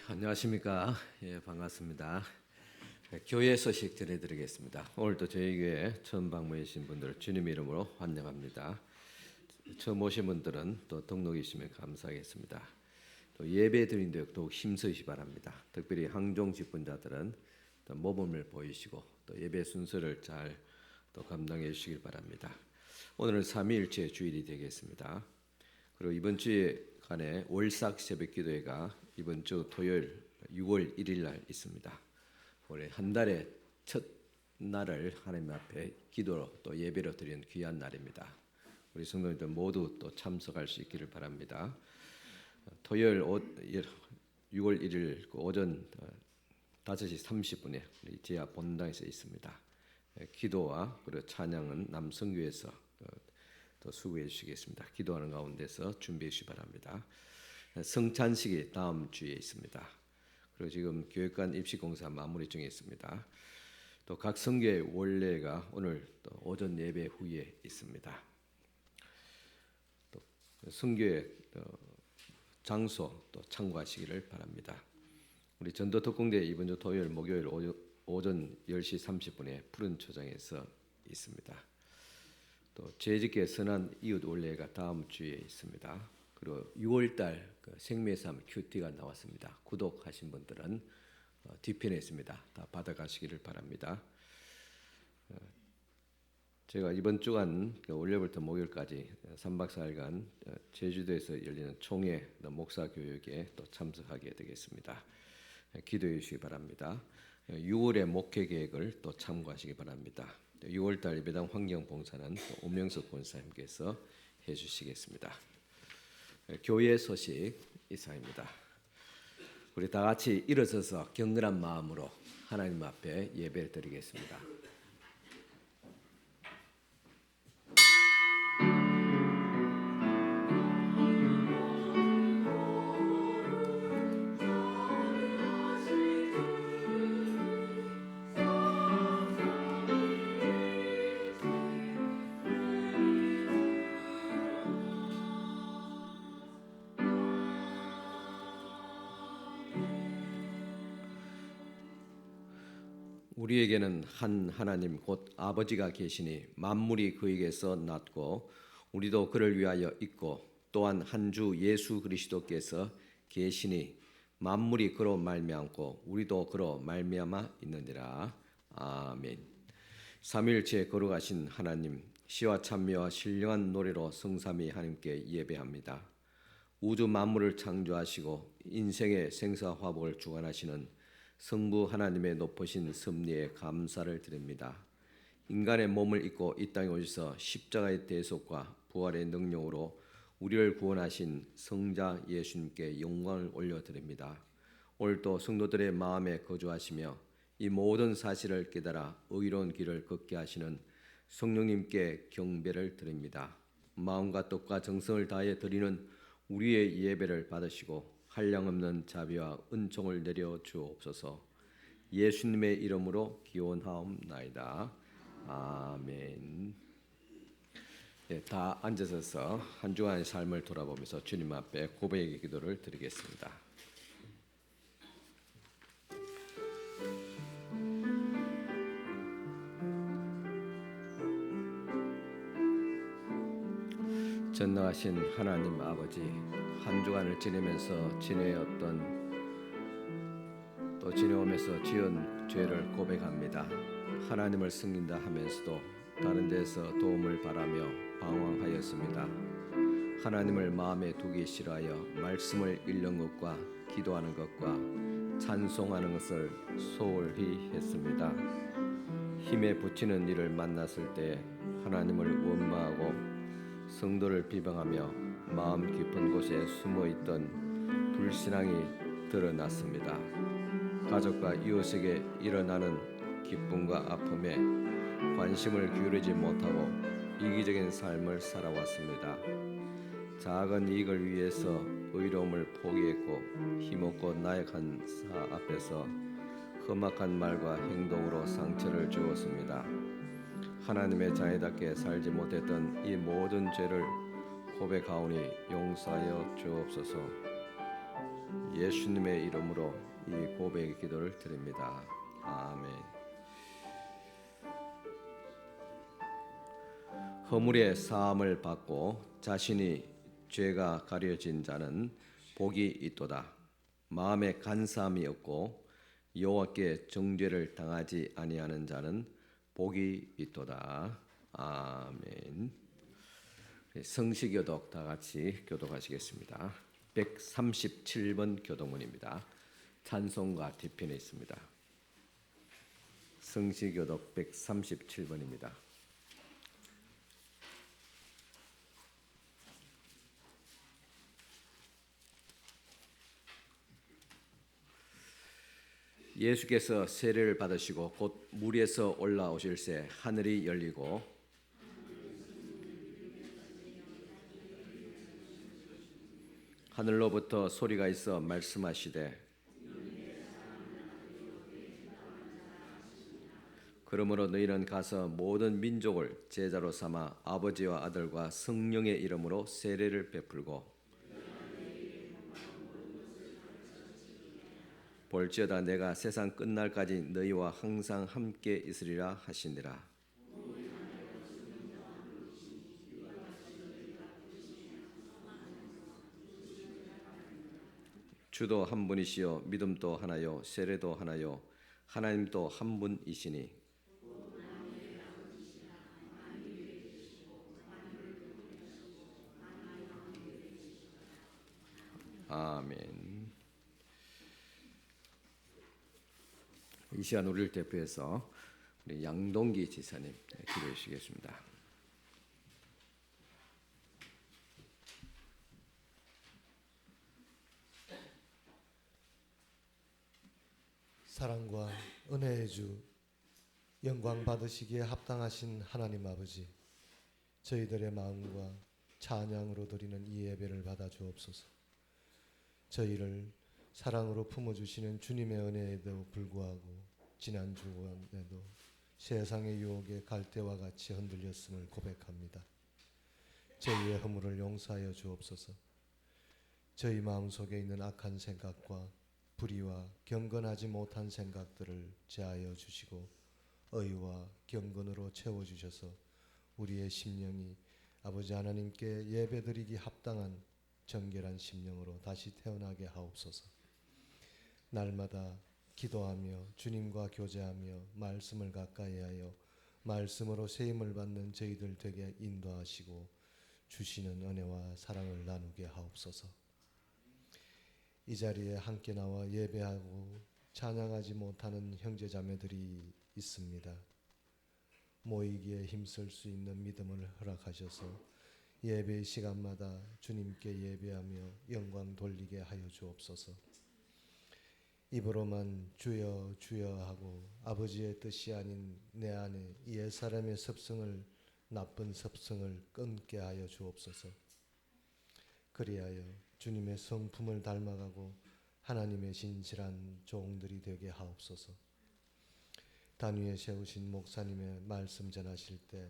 안녕하십니까. 반갑습니다. 교회 소식 전해드리겠습니다. 오늘도 저희 교회 처음 방문해주신 분들 주님 이름으로 환영합니다. 처음 오신 분들은 또 등록이시면 감사하겠습니다. 또 예배 드리는데 더욱 힘쓰시 바랍니다. 특별히 항종 직분자들은 또 모범을 보이시고 또 예배 순서를 잘 또 감당해 주시길 바랍니다. 오늘은 삼위일체 주일이 되겠습니다. 그리고 이번 주에 간에 월삭 새벽기도회가 이번 주 토요일 6월 1일 날 있습니다. 올해 한 달의 첫 날을 하나님 앞에 기도로 또 예배로 드리는 귀한 날입니다. 우리 성도님들 모두 또 참석할 수 있기를 바랍니다. 토요일 6월 1일 오전 5시 30분에 우리 지하 본당에서 있습니다. 기도와 그리고 찬양은 남성교회에서 또 수고해 주시겠습니다. 기도하는 가운데서 준비해 주시기 바랍니다. 성찬식이 다음 주에 있습니다. 그리고 지금 교육관 입시공사 마무리 중에 있습니다. 또 각 성교회 원례가 오늘 또 오전 예배 후에 있습니다. 또 성교회 장소 또 참고하시기를 바랍니다. 우리 전도 특공대 이번 주 토요일 목요일 오전 10시 30분에 푸른 초장에서 있습니다. 또 재직계 선한 이웃 원례가 다음 주에 있습니다. 그리고 6월달 생매삼 큐티가 나왔습니다. 구독하신 분들은 뒤편에 있습니다. 다 받아가시기를 바랍니다. 제가 이번 주간 월요일부터 목요일까지 3박 4일간 제주도에서 열리는 총회 목사 교육에 또 참석하게 되겠습니다. 기도해 주시기 바랍니다. 6월의 목회 계획을 또 참고하시기 바랍니다. 6월달 예배당 환경봉사는 오명석 권사님께서 해주시겠습니다. 교회 소식 이상입니다. 우리 다 같이 일어서서 경건한 마음으로 하나님 앞에 예배를 드리겠습니다. 우리에게는 한 하나님 곧 아버지가 계시니 만물이 그에게서 났고 우리도 그를 위하여 있고 또한 한 주 예수 그리스도께서 계시니 만물이 그로 말미암고 우리도 그로 말미암아 있느니라. 아멘. 삼위일체에 거룩하신 하나님, 시와 찬미와 신령한 노래로 성삼위 하나님께 예배합니다. 우주 만물을 창조하시고 인생의 생사화복을 주관하시는 성부 하나님의 높으신 섭리에 감사를 드립니다. 인간의 몸을 입고 이 땅에 오셔서 십자가의 대속과 부활의 능력으로 우리를 구원하신 성자 예수님께 영광을 올려드립니다. 오늘도 성도들의 마음에 거주하시며 이 모든 사실을 깨달아 의로운 길을 걷게 하시는 성령님께 경배를 드립니다. 마음과 뜻과 정성을 다해 드리는 우리의 예배를 받으시고 한량없는 자비와 은총을 내려 주옵소서. 예수님의 이름으로 기원하옵나이다. 아멘. 다 앉으셔서 한 주간의 삶을 돌아보면서 주님 앞에 고백의 기도를 드리겠습니다. 전능하신 하나님 아버지, 한 주간을 지내면서 지내었던 또 지내오면서 지은 죄를 고백합니다. 하나님을 섬긴다 하면서도 다른 데서 도움을 바라며 방황하였습니다. 하나님을 마음에 두기 싫어하여 말씀을 읽는 것과 기도하는 것과 찬송하는 것을 소홀히 했습니다. 힘에 부치는 일을 만났을 때 하나님을 원망하고 성도를 비방하며 마음 깊은 곳에 숨어있던 불신앙이 드러났습니다. 가족과 이웃에게 일어나는 기쁨과 아픔에 관심을 기울이지 못하고 이기적인 삶을 살아왔습니다. 작은 이익을 위해서 의로움을 포기했고 힘없고 나약한 사 앞에서 험악한 말과 행동으로 상처를 주었습니다. 하나님의 자녀답게 살지 못했던 이 모든 죄를 고백하오니 용서하여 주옵소서. 예수님의 이름으로 이 고백의 기도를 드립니다. 아멘. 허물의 사함을 받고 자신이 죄가 가려진 자는 복이 있도다. 마음에 간사함이 없고 여호와께 정죄를 당하지 아니하는 자는 복이 있도다. 아멘. 성시교독 다 같이 교독하시겠습니다. 137번 교독문입니다. 찬송가 뒤편에 있습니다. 성시교독 137번입니다. 예수께서 세례를 받으시고 곧 물에서 올라오실새 하늘이 열리고 하늘로부터 소리가 있어 말씀하시되 그러므로 너희는 가서 모든 민족을 제자로 삼아 아버지와 아들과 성령의 이름으로 세례를 베풀고 볼지어다 내가 세상 끝날까지 너희와 항상 함께 있으리라 하시니라. 주도 한 분이시요 믿음도 하나요 세례도 하나요 하나님도 한 분이시니 아멘. 이 시간 우리를 대표해서 우리 양동기 지사님 기도해 주시겠습니다. 사랑과 은혜의 주, 영광 받으시기에 합당하신 하나님 아버지, 저희들의 마음과 찬양으로 드리는 이 예배를 받아 주옵소서. 저희를 사랑으로 품어주시는 주님의 은혜에도 불구하고 지난 주간에도 세상의 유혹에 갈대와 같이 흔들렸음을 고백합니다. 저희의 허물을 용서하여 주옵소서. 저희 마음속에 있는 악한 생각과 불의와 경건하지 못한 생각들을 제하여 주시고 의와 경건으로 채워주셔서 우리의 심령이 아버지 하나님께 예배드리기 합당한 정결한 심령으로 다시 태어나게 하옵소서. 날마다 기도하며 주님과 교제하며 말씀을 가까이하여 말씀으로 세임을 받는 저희들 되게 인도하시고 주시는 은혜와 사랑을 나누게 하옵소서. 이 자리에 함께 나와 예배하고 찬양하지 못하는 형제자매들이 있습니다. 모이기에 힘쓸 수 있는 믿음을 허락하셔서 예배 시간마다 주님께 예배하며 영광 돌리게 하여 주옵소서. 입으로만 주여 주여 하고 아버지의 뜻이 아닌 내 안에 옛사람의 습성을 나쁜 습성을 끊게 하여 주옵소서. 그리하여 주님의 성품을 닮아가고 하나님의 진실한 종들이 되게 하옵소서. 단위에 세우신 목사님의 말씀 전하실 때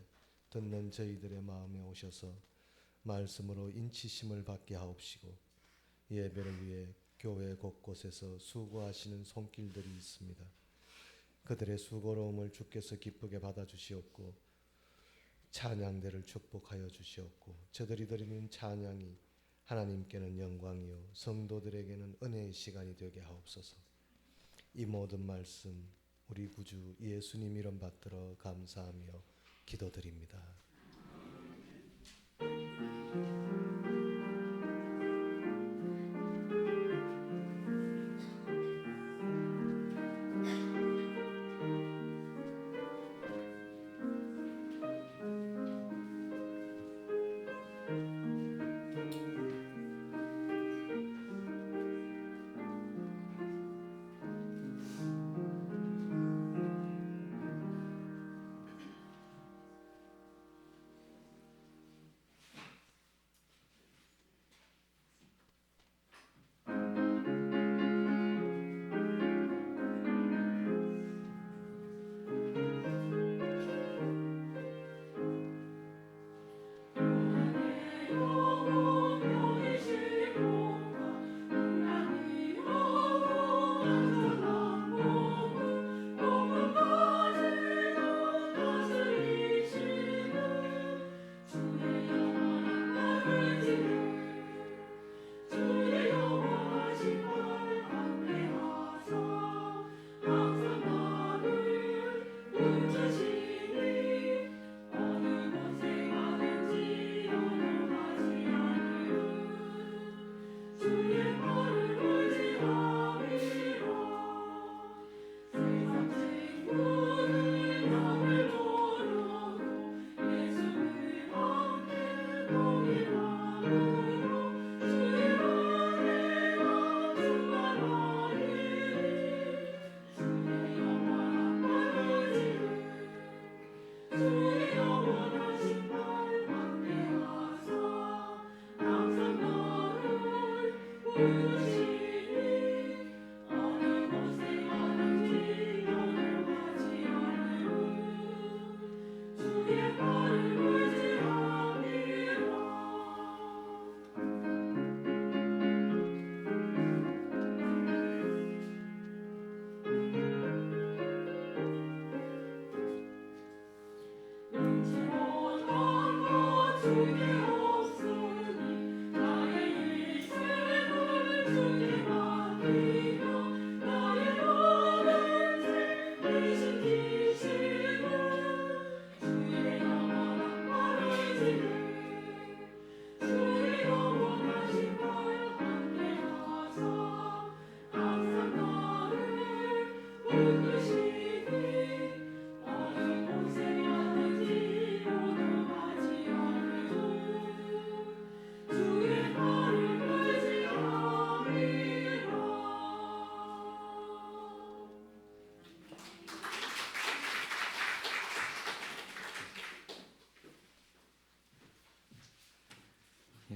듣는 저희들의 마음에 오셔서 말씀으로 인치심을 받게 하옵시고 예배를 위해 교회 곳곳에서 수고하시는 손길들이 있습니다. 그들의 수고로움을 주께서 기쁘게 받아주시옵고 찬양대를 축복하여 주시옵고 저들이 드리는 찬양이 하나님께는 영광이요 성도들에게는 은혜의 시간이 되게 하옵소서. 이 모든 말씀 우리 구주 예수님 이름 받들어 감사하며 기도드립니다.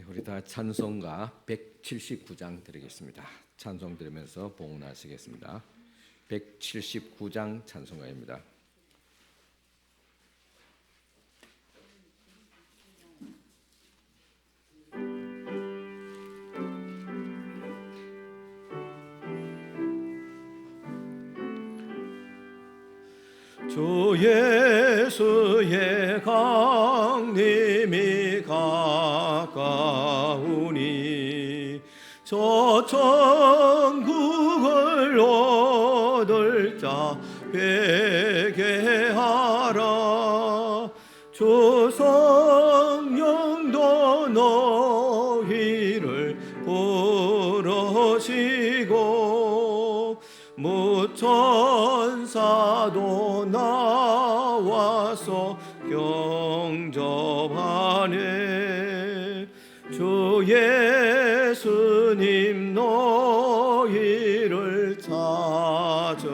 우리 다 찬송가 179장 드리겠습니다. 찬송 들으면서 봉헌하시겠습니다. 179장 찬송가입니다. 주 예수의 강림이 가까우니 저 천국을 얻을 자 회개하라. 주 성령도 너희를 부르시고 무천사도 나와서 경접하네. 주 예수님 너희를 찾으시니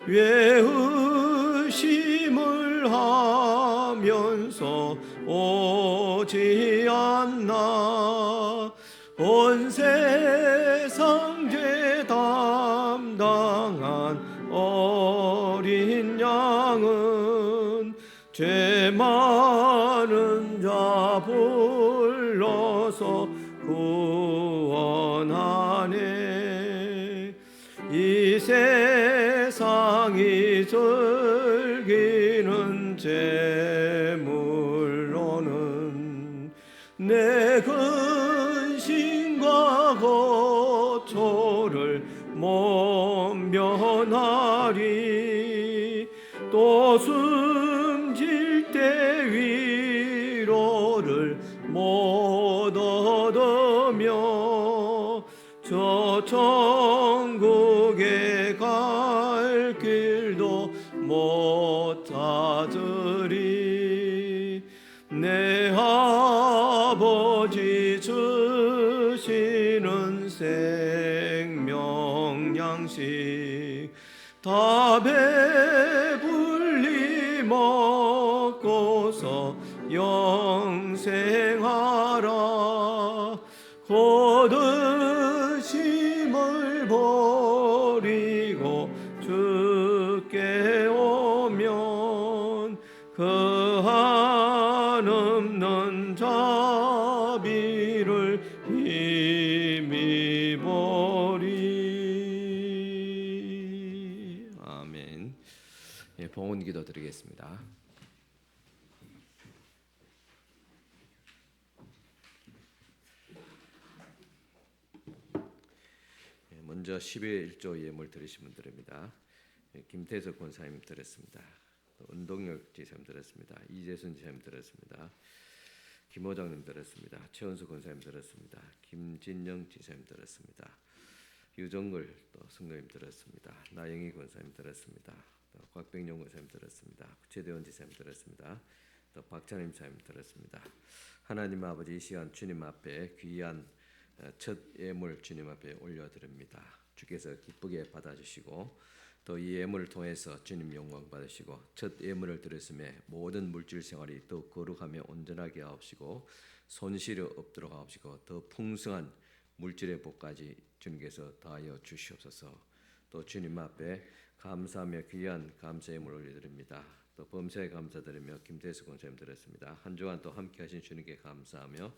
외의심을 하면서 오지 않나. 온 세상 죄 담당한 어린 양은 죄 많은 자 불러서 구원하네. 이 세상이 즐기는 재물로는 내 근심과 고초를 못 면하리. 또 숨질 때 위로를 못 얻으며 저 천국에 갈 길도 못 찾으리. 내 아버지 주시는 생명 양식 다 배불리 먹고서 영생하라. 거듭심을 버리고 주께 오면 그 한없는 자비를 힘입으리. 아멘. 예, 봉헌 기도 드리겠습니다. 먼저 10일 1조 예물 드리신 분들입니다. 김태석 권사님 드렸습니다. 은동혁 지사님 드렸습니다. 이재순 지사님 드렸습니다. 김호장님 드렸습니다. 최원수 권사님 드렸습니다. 김진영 지사님 드렸습니다. 유정글 또 성도님 드렸습니다. 나영희 권사님 드렸습니다. 또 곽백용 권사님 드렸습니다. 최대원 지사님 드렸습니다. 또 박찬임 지사님 드렸습니다. 하나님 아버지, 이 시간 주님 앞에 귀한 첫 예물 주님 앞에 올려드립니다. 주께서 기쁘게 받아주시고 또 이 예물을 통해서 주님 영광 받으시고 첫 예물을 드렸음에 모든 물질 생활이 더 거룩하며 온전하게 하옵시고 손실이 없도록 하옵시고 더 풍성한 물질의 복까지 주님께서 더하여 주시옵소서. 또 주님 앞에 감사하며 귀한 감사의 예물을 올려드립니다. 또 범사에 감사드리며 김태수 권사님 드렸습니다. 한 주간 또 함께하신 주님께 감사하며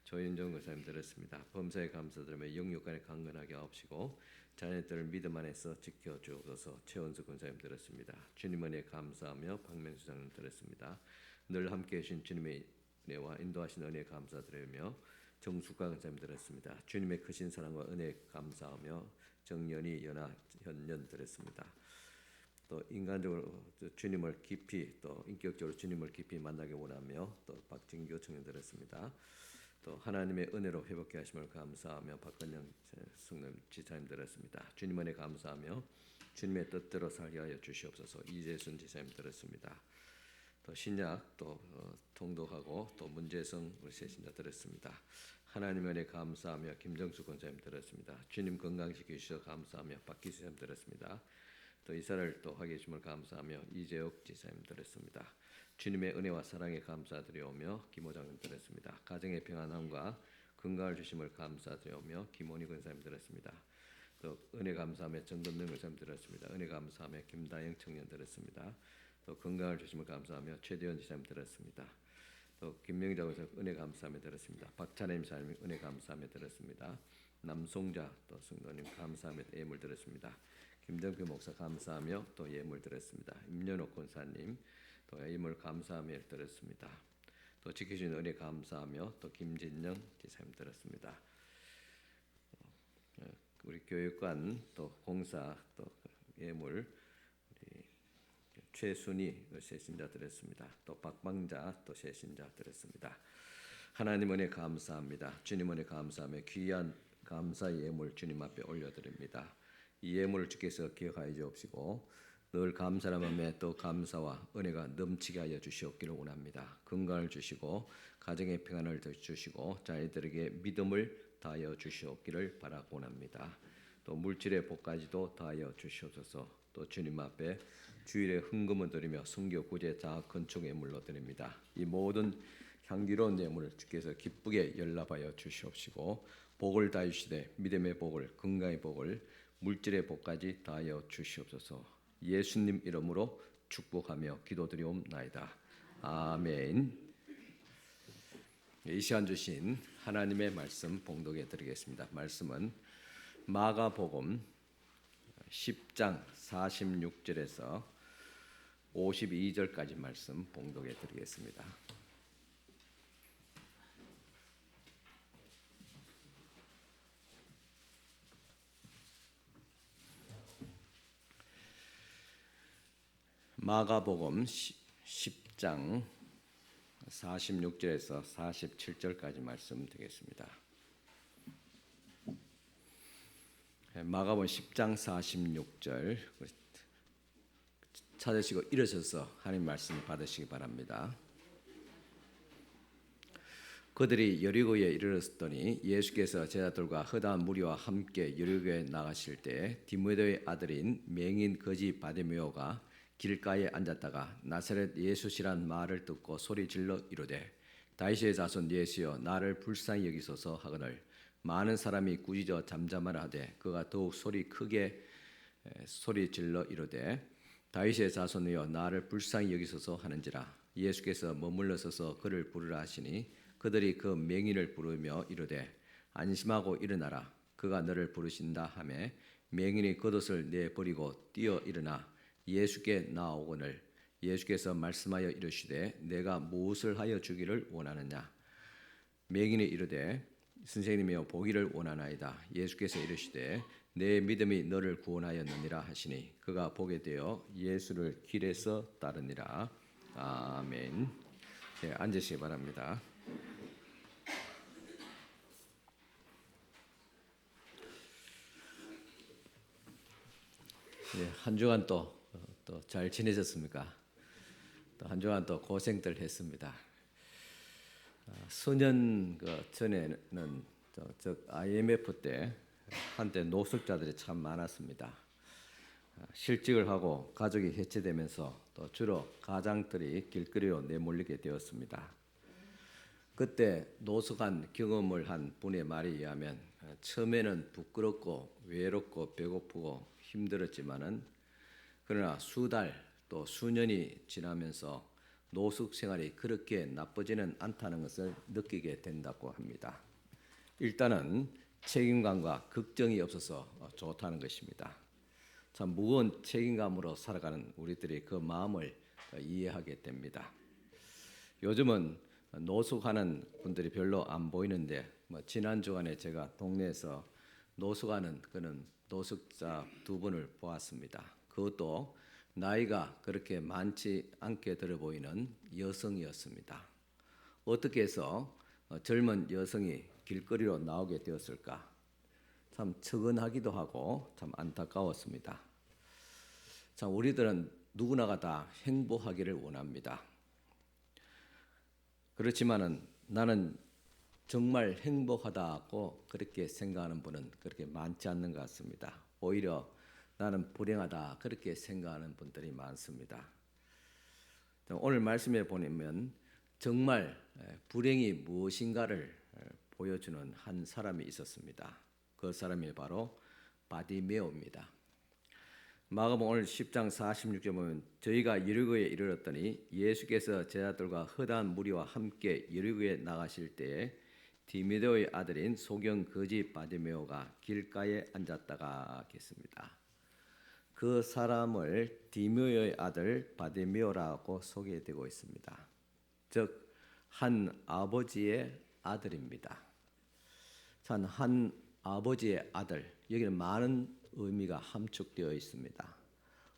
조윤정 권사님 드렸습니다. 범사에 감사드리며 영육간에 강건하게 하옵시고 자녀들을 믿음 안에서 지켜주옵소서. 최원수 권사님 드렸습니다. 주님 은혜 감사하며 박명수 장님 드렸습니다. 늘 함께하신 주님의 은혜와 인도하신 은혜 감사드리며 정숙과 권사님 드렸습니다. 주님의 크신 사랑과 은혜 감사하며 정연이 연하 현년 드렸습니다. 또 인간적으로 주님을 깊이 또 인격적으로 주님을 깊이 만나기 원하며 또 박진교 청년 드렸습니다. 또 하나님의 은혜로 회복케 하심을 감사하며 박건영 성령 지사님 드렸습니다. 주님 은혜 감사하며 주님의 뜻대로 살게 하여 주시옵소서. 이재순 지사님 드렸습니다. 또 신약 또 통독하고 또 문재성 우리 세 신자 드렸습니다. 하나님 은혜 감사하며 김정수 권사님 드렸습니다. 주님 건강시켜 주셔서 감사하며 박기수 님 드렸습니다. 또 이사를 또 하게 해주심을 감사하며 이재옥 지사님 드렸습니다. 주님의 은혜와 사랑에 감사드리오며 김호장님 드렸습니다. 가정의 평안함과 건강을 주심을 감사드리오며 김원희 권사님 드렸습니다. 또 은혜 감사하며 정건명 권사님 드렸습니다. 은혜 감사하며 김다영 청년 드렸습니다. 또 건강을 주심을 감사하며 최대원 지사님 드렸습니다. 또 김명자 권사님 은혜 감사하며 드렸습니다. 박찬임 사님 은혜 감사하며 드렸습니다. 남송자 또 성도님 감사하며 예물 드렸습니다. 김정표 목사 감사하며 또 예물 드렸습니다. 임연옥 권사님 또 예물 감사하며 드렸습니다. 또 지켜주신 은혜 감사하며 또 김진영 지사님 드렸습니다. 우리 교육관 또 공사 또 예물 우리 최순희 세신자 드렸습니다. 또 박방자 또 세신자 드렸습니다. 하나님 은혜 감사합니다. 주님 은혜 감사하며 귀한 감사의 예물 주님 앞에 올려드립니다. 이 예물을 주께서 기억하여 주옵시고 늘 감사한 마음에 또 감사와 은혜가 넘치게 하여 주시옵기를 원합니다. 건강을 주시고 가정의 평안을 주시고 자녀들에게 믿음을 더하여 주시옵기를 바라고 원합니다. 또 물질의 복까지도 더하여 주시옵소서. 또 주님 앞에 주일에 헌금을 드리며 성교 구제 자학 건축 예물로 드립니다. 이 모든 향기로운 예물을 주께서 기쁘게 연락하여 주시옵시고 복을 다하시되 믿음의 복을 건강의 복을 물질의 복까지 다하여 주시옵소서. 예수님 이름으로 축복하며 기도드리옵나이다. 아멘. 이 시간 주신 하나님의 말씀 봉독해 드리겠습니다. 말씀은 마가복음 10장 46절에서 52절까지 말씀 봉독해 드리겠습니다. 마가복음 10장 46절에서 47절까지 말씀 드리겠습니다. 마가복음 10장 46절 찾으시고 일어서서 하나님 말씀을 받으시기 바랍니다. 그들이 여리고에 이르렀더니 예수께서 제자들과 허다한 무리와 함께 여리고에 나가실 때 디모데의 아들인 맹인 거지 바디메오가 길가에 앉았다가 나사렛 예수시란 말을 듣고 소리 질러 이르되 다윗의 자손 예수여 나를 불쌍히 여기소서 하거늘 많은 사람이 꾸짖어 잠잠하라 하되 그가 더욱 크게 소리 질러 이르되 다윗의 자손이여 나를 불쌍히 여기소서 하는지라. 예수께서 머물러 서서 그를 부르라 하시니 그들이 그 맹인을 부르며 이르되 안심하고 일어나라 그가 너를 부르신다 하매 맹인이 겉옷을 내버리고 뛰어 일어나 예수께 나아오거늘 예수께서 말씀하여 이르시되 내가 무엇을 하여 주기를 원하느냐. 맹인이 이르되 선생님이여 보기를 원하나이다. 예수께서 이르시되 내 믿음이 너를 구원하였느니라 하시니 그가 보게 되어 예수를 길에서 따르니라. 아멘. 네, 앉으시기 바랍니다. 네, 한 주간 또 잘 지내셨습니까? 또 한 주간 또 고생들 했습니다. 수년 전에는 IMF 때 한때 노숙자들이 참 많았습니다. 실직을 하고 가족이 해체되면서 또 주로 가장들이 길거리로 내몰리게 되었습니다. 그때 노숙한 경험을 한 분의 말에 의하면 처음에는 부끄럽고 외롭고 배고프고 힘들었지만은 그러나 수달 또 수년이 지나면서 노숙 생활이 그렇게 나쁘지는 않다는 것을 느끼게 된다고 합니다. 일단은 책임감과 걱정이 없어서 좋다는 것입니다. 참 무거운 책임감으로 살아가는 우리들의 그 마음을 이해하게 됩니다. 요즘은 노숙하는 분들이 별로 안 보이는데 지난 주간에 제가 동네에서 노숙하는 그런 노숙자 두 분을 보았습니다. 그것도 나이가 그렇게 많지 않게 들어 보이는 여성이었습니다. 어떻게 해서 젊은 여성이 길거리로 나오게 되었을까? 참 측은하기도 하고 참 안타까웠습니다. 참 우리들은 누구나가 다 행복하기를 원합니다. 그렇지만은 나는 정말 행복하다고 그렇게 생각하는 분은 그렇게 많지 않는 것 같습니다. 오히려 나는 불행하다 그렇게 생각하는 분들이 많습니다. 오늘 말씀에 보면 정말 불행이 무엇인가를 보여주는 한 사람이 있었습니다. 그 사람이 바로 바디메오입니다. 마가복음 오늘 10장 46절 보면 저희가 여리고에 이르렀더니 예수께서 제자들과 허다한 무리와 함께 여리고에 나가실 때에 디메데오의 아들인 소경 거지 바디메오가 길가에 앉았다가 겠습니다. 그 사람을 디메오의 아들 바디메오라고 소개되고 있습니다. 즉 한 아버지의 아들입니다. 한 아버지의 아들, 여기는 많은 의미가 함축되어 있습니다.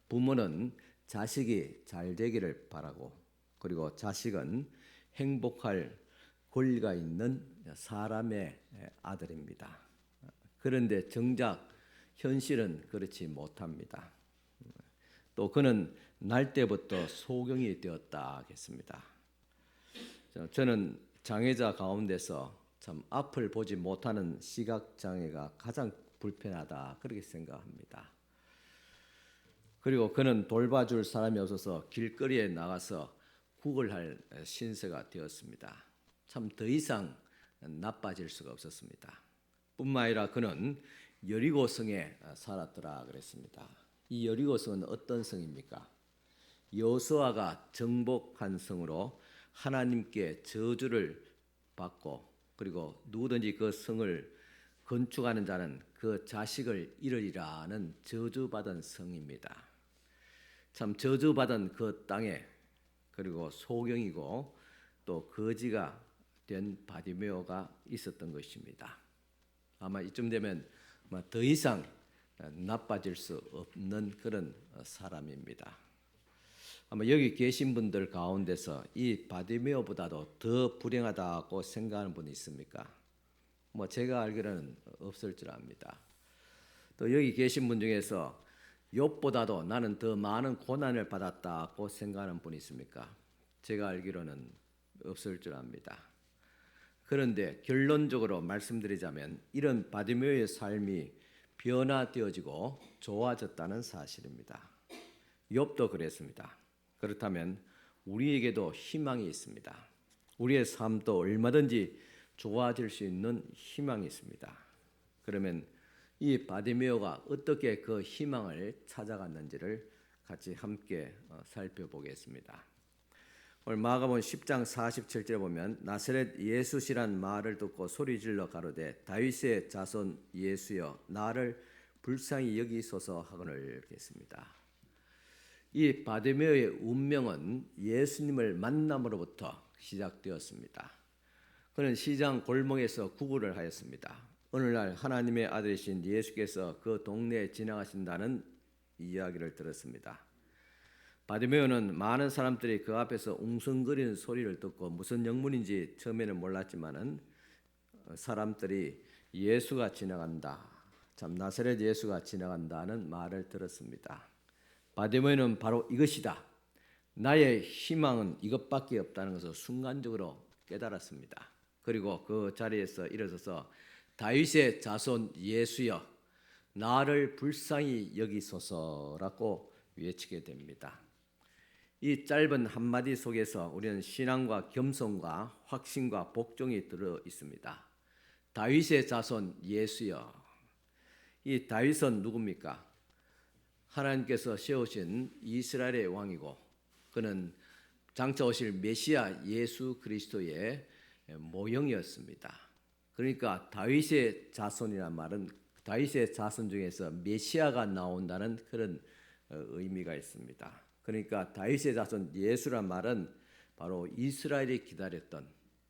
부모는 자식이 잘 되기를 바라고 그리고 자식은 행복할 권리가 있는 사람의 아들입니다. 그런데 정작 현실은 그렇지 못합니다. 또 그는 날 때부터 소경이 되었다 하겠습니다. 저는 장애자 가운데서 참 앞을 보지 못하는 시각장애가 가장 불편하다 그렇게 생각합니다. 그리고 그는 돌봐줄 사람이 없어서 길거리에 나가서 구걸할 신세가 되었습니다. 참 더 이상 나빠질 수가 없었습니다. 뿐만 아니라 그는 여리고성에 살았더라 그랬습니다. 이 여리고성은 어떤 성입니까? 여호수아가 정복한 성으로 하나님께 저주를 받고 그리고 누구든지 그 성을 건축하는 자는 그 자식을 잃으리라는 저주받은 성입니다. 참 저주받은 그 땅에 그리고 소경이고 또 거지가 된 바디메오가 있었던 것입니다. 아마 이쯤 되면 더 이상 나빠질 수 없는 그런 사람입니다. 아마 여기 계신 분들 가운데서 이 바디메오보다도 더 불행하다고 생각하는 분이 있습니까? 제가 알기로는 없을 줄 압니다. 또 여기 계신 분 중에서 욥보다도 나는 더 많은 고난을 받았다고 생각하는 분이 있습니까? 제가 알기로는 없을 줄 압니다. 그런데 결론적으로 말씀드리자면 이런 바디메오의 삶이 변화되어지고 좋아졌다는 사실입니다. 욥도 그랬습니다. 그렇다면 우리에게도 희망이 있습니다. 우리의 삶도 얼마든지 좋아질 수 있는 희망이 있습니다. 그러면 이 바디메오가 어떻게 그 희망을 찾아갔는지를 같이 함께 살펴보겠습니다. 오늘 마가복음 10장 47절에 보면 나사렛 예수시란 말을 듣고 소리질러 가로되 다윗의 자손 예수여 나를 불쌍히 여기소서 하거늘 했습니다. 이 바디메오의 운명은 예수님을 만남으로부터 시작되었습니다. 그는 시장 골목에서 구걸을 하였습니다. 어느 날 하나님의 아들이신 예수께서 그 동네에 지나가신다는 이야기를 들었습니다. 바디메오는 많은 사람들이 그 앞에서 웅성거리는 소리를 듣고 무슨 영문인지 처음에는 몰랐지만은 사람들이 예수가 지나간다, 참 나사렛 예수가 지나간다는 말을 들었습니다. 바디메오는 바로 이것이다. 나의 희망은 이것밖에 없다는 것을 순간적으로 깨달았습니다. 그리고 그 자리에서 일어서서 다윗의 자손 예수여 나를 불쌍히 여기소서라고 외치게 됩니다. 이 짧은 한마디 속에서 우리는 신앙과 겸손과 확신과 복종이 들어 있습니다. 다윗의 자손 예수여. 이 다윗은 누굽니까? 하나님께서 세우신 이스라엘의 왕이고 그는 장차 오실 메시아 예수 그리스도의 모형이었습니다. 그러니까 다윗의 자손이란 말은 다윗의 자손 중에서 메시아가 나온다는 그런 의미가 있습니다. 그러니까 다윗의 자손 예수란 말은 바로 이스라엘이 기다렸던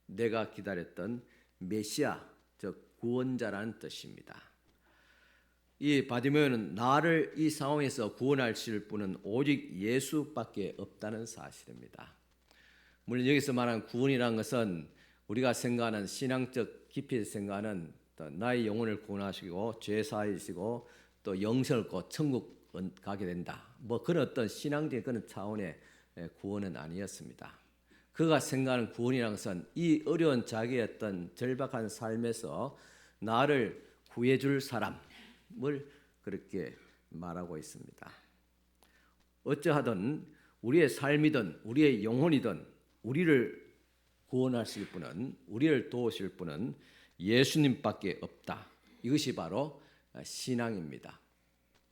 내가 기다렸던 메시아 즉 구원자라는 뜻입니다. 이 바디메오는 나를 이 상황에서 구원하실 분은 오직 예수밖에 없다는 사실입니다. 물론 여기서 말하는 구원이라는 것은 우리가 생각하는 신앙적 깊이 생각하는 나의 영혼을 구원하시고 죄 사하시고 또 영생을 얻고 천국 가게 된다. 뭐 그런 어떤 신앙적인 그런 차원의 구원은 아니었습니다. 그가 생각하는 구원이라는 것은 이 어려운 자기의 어떤 절박한 삶에서 나를 구해줄 사람을 그렇게 말하고 있습니다. 어찌하든 우리의 삶이든 우리의 영혼이든 우리를 구원하실 분은 우리를 도우실 분은 예수님밖에 없다. 이것이 바로 신앙입니다.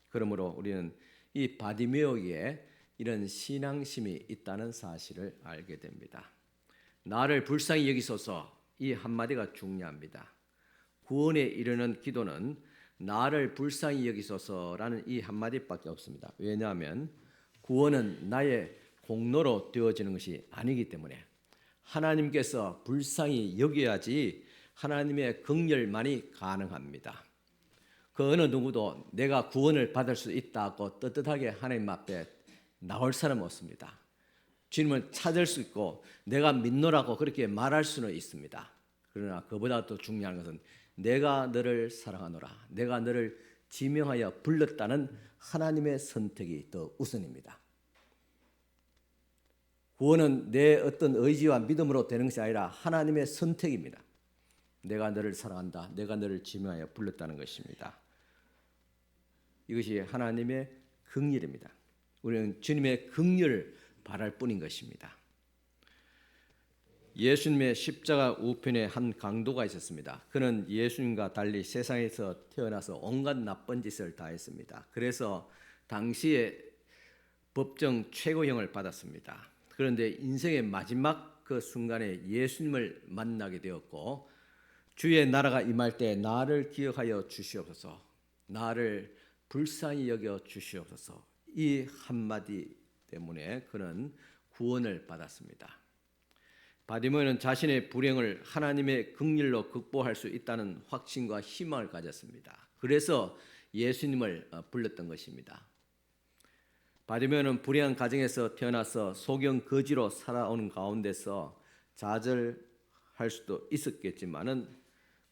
그러므로 우리는 이 바디메오에게 이런 신앙심이 있다는 사실을 알게 됩니다. 나를 불쌍히 여기소서 이 한마디가 중요합니다. 구원에 이르는 기도는 나를 불쌍히 여기소서라는 이 한마디밖에 없습니다. 왜냐하면 구원은 나의 공로로 되어지는 것이 아니기 때문에 하나님께서 불쌍히 여겨야지 하나님의 긍휼만이 가능합니다. 그 어느 누구도 내가 구원을 받을 수 있다고 떳떳하게 하나님 앞에 나올 사람은 없습니다. 주님을 찾을 수 있고 내가 믿노라고 그렇게 말할 수는 있습니다. 그러나 그보다 더 중요한 것은 내가 너를 사랑하노라, 내가 너를 지명하여 불렀다는 하나님의 선택이 더 우선입니다. 구원은 내 어떤 의지와 믿음으로 되는 것이 아니라 하나님의 선택입니다. 내가 너를 사랑한다, 내가 너를 지명하여 불렀다는 것입니다. 이것이 하나님의 긍휼입니다. 우리는 주님의 긍휼을 바랄 뿐인 것입니다. 예수님의 십자가 우편에 한 강도가 있었습니다. 그는 예수님과 달리 세상에서 태어나서 온갖 나쁜 짓을 다 했습니다. 그래서 당시에 법정 최고형을 받았습니다. 그런데 인생의 마지막 그 순간에 예수님을 만나게 되었고 주의 나라가 임할 때 나를 기억하여 주시옵소서, 나를 불쌍히 여겨 주시옵소서, 이 한마디 때문에 그는 구원을 받았습니다. 바디메오는 자신의 불행을 하나님의 긍휼로 극복할 수 있다는 확신과 희망을 가졌습니다. 그래서 예수님을 불렀던 것입니다. 바디메오는 불행한 가정에서 태어나서 소경 거지로 살아오는 가운데서 좌절할 수도 있었겠지만은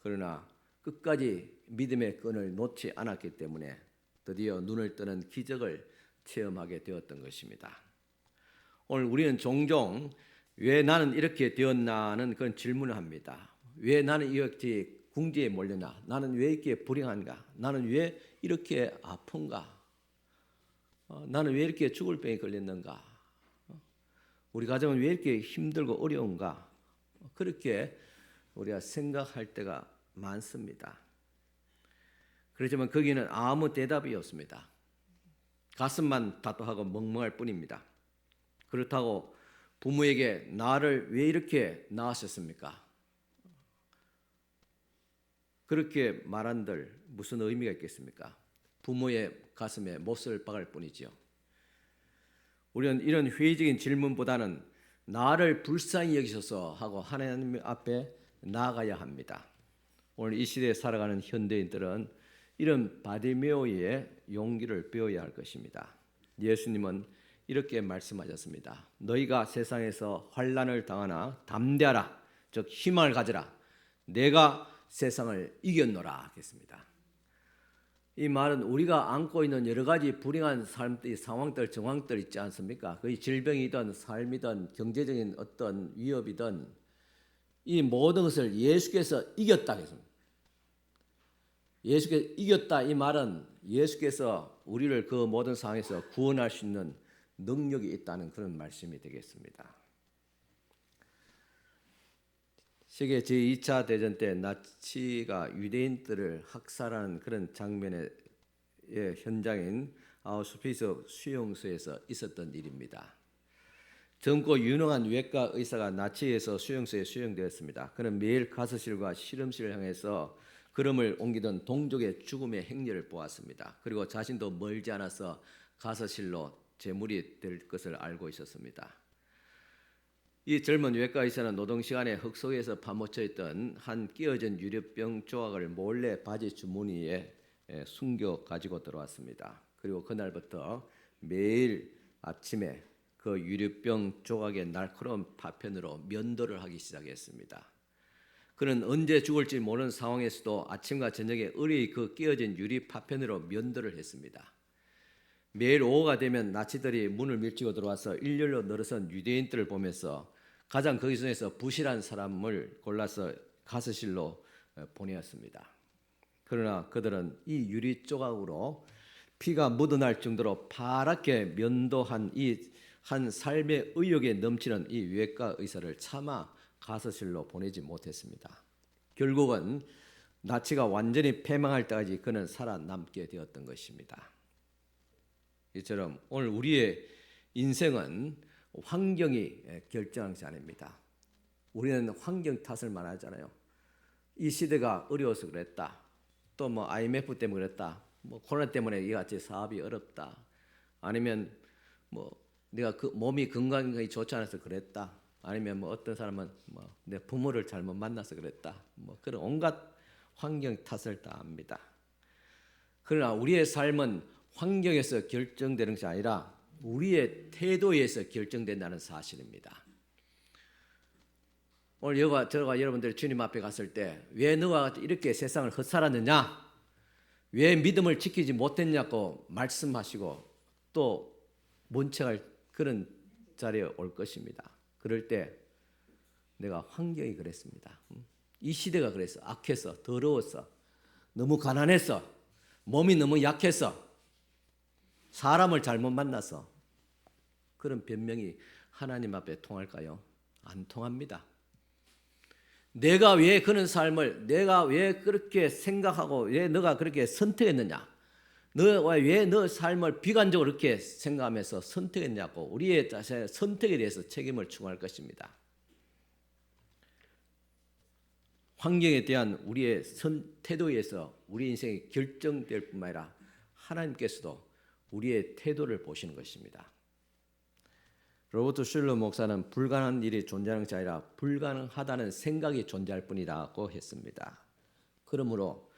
그러나 끝까지 믿음의 끈을 놓지 않았기 때문에 드디어 눈을 뜨는 기적을 체험하게 되었던 것입니다. 오늘 우리는 종종 왜 나는 이렇게 되었나는 그런 질문을 합니다. 왜 나는 이렇게 궁지에 몰렸나? 나는 왜 이렇게 불행한가? 나는 왜 이렇게 아픈가? 나는 왜 이렇게 죽을 병에 걸렸는가? 우리 가정은 왜 이렇게 힘들고 어려운가? 그렇게 우리가 생각할 때가 많습니다. 그렇지만 거기는 아무 대답이 없습니다. 가슴만 다투하고 멍멍할 뿐입니다. 그렇다고 부모에게 나를 왜 이렇게 낳으셨습니까? 그렇게 말한들 무슨 의미가 있겠습니까? 부모의 가슴에 못을 박을 뿐이지요. 우리는 이런 회의적인 질문보다는 나를 불쌍히 여기셔서 하고 하나님 앞에 나아가야 합니다. 오늘 이 시대에 살아가는 현대인들은 이런 바디메오의 용기를 배워야 할 것입니다. 예수님은 이렇게 말씀하셨습니다. 너희가 세상에서 환난을 당하나 담대하라, 즉 희망을 가져라. 내가 세상을 이겼노라 하겠습니다. 이 말은 우리가 안고 있는 여러 가지 불행한 삶들, 상황들, 정황들 있지 않습니까? 그 질병이든 삶이든 경제적인 어떤 위협이든 이 모든 것을 예수께서 이겼다 했습니다. 예수께서 이겼다 이 말은 예수께서 우리를 그 모든 상황에서 구원할 수 있는 능력이 있다는 그런 말씀이 되겠습니다. 세계 제2차 대전 때 나치가 유대인들을 학살하는 그런 장면의 현장인 아우슈피츠 수용소에서 있었던 일입니다. 젊고 유능한 외과 의사가 나치에서 수용소에 수용되었습니다. 그는 매일 가스실과 실험실을 향해서 걸음을 옮기던 동족의 죽음의 행렬을 보았습니다. 그리고 자신도 멀지 않아서 가스실로 제물이 될 것을 알고 있었습니다. 이 젊은 외과 의사는 노동 시간에 흙 속에서 파묻혀 있던 한 끼어진 유리병 조각을 몰래 바지 주머니에 숨겨 가지고 들어왔습니다. 그리고 그날부터 매일 아침에 그 유리병 조각의 날카로운 파편으로 면도를 하기 시작했습니다. 그는 언제 죽을지 모르는 상황에서도 아침과 저녁에 의리 그 끼어진 유리 파편으로 면도를 했습니다. 매일 오후가 되면 나치들이 문을 밀치고 들어와서 일렬로 늘어선 유대인들을 보면서 가장 거기 중에서 부실한 사람을 골라서 가스실로 보내었습니다. 그러나 그들은 이 유리 조각으로 피가 묻어날 정도로 파랗게 면도한 이 한 삶의 의욕에 넘치는 이 외과 의사를 차마 가스실로 보내지 못했습니다. 결국은 나치가 완전히 패망할 때까지 그는 살아남게 되었던 것입니다. 이처럼 오늘 우리의 인생은 환경이 결정하는 것이 아닙니다. 우리는 환경 탓을 많이 하잖아요. 이 시대가 어려워서 그랬다. 또 뭐 IMF 때문에 그랬다. 뭐 코로나 때문에 이같이 사업이 어렵다. 아니면 뭐 내가 그 몸이 건강이 좋지 않아서 그랬다. 아니면 뭐 어떤 사람은 뭐 내 부모를 잘못 만나서 그랬다. 뭐 그런 온갖 환경 탓을 다 합니다. 그러나 우리의 삶은 환경에서 결정되는 것이 아니라 우리의 태도에서 결정된다는 사실입니다. 오늘 저와 여러분들 주님 앞에 갔을 때 왜 너가 이렇게 세상을 헛살았느냐? 왜 믿음을 지키지 못했냐고 말씀하시고 또 문책할 그런 자리에 올 것입니다. 그럴 때 내가 환경이 그랬습니다. 이 시대가 그랬어. 악해서, 더러웠어, 너무 가난했어, 몸이 너무 약해서, 사람을 잘못 만나서. 그런 변명이 하나님 앞에 통할까요? 안 통합니다. 내가 왜 그런 삶을, 내가 왜 그렇게 생각하고 왜 너가 그렇게 선택했느냐? 너가 왜 너 삶을 비관적으로 그렇게 생각하면서 선택했냐고 우리의 자신의 선택에 대해서 책임을 추구할 것입니다. 환경에 대한 우리의 태도에서 우리 인생이 결정될 뿐만 아니라 하나님께서도 우리의 태도를 보시는 것입니다. 로버트 슐러 목사는 불가능한 일이 존재하는 것이 아니라 불가능하다는 생각이 존재할 뿐이라고 했습니다. 그러므로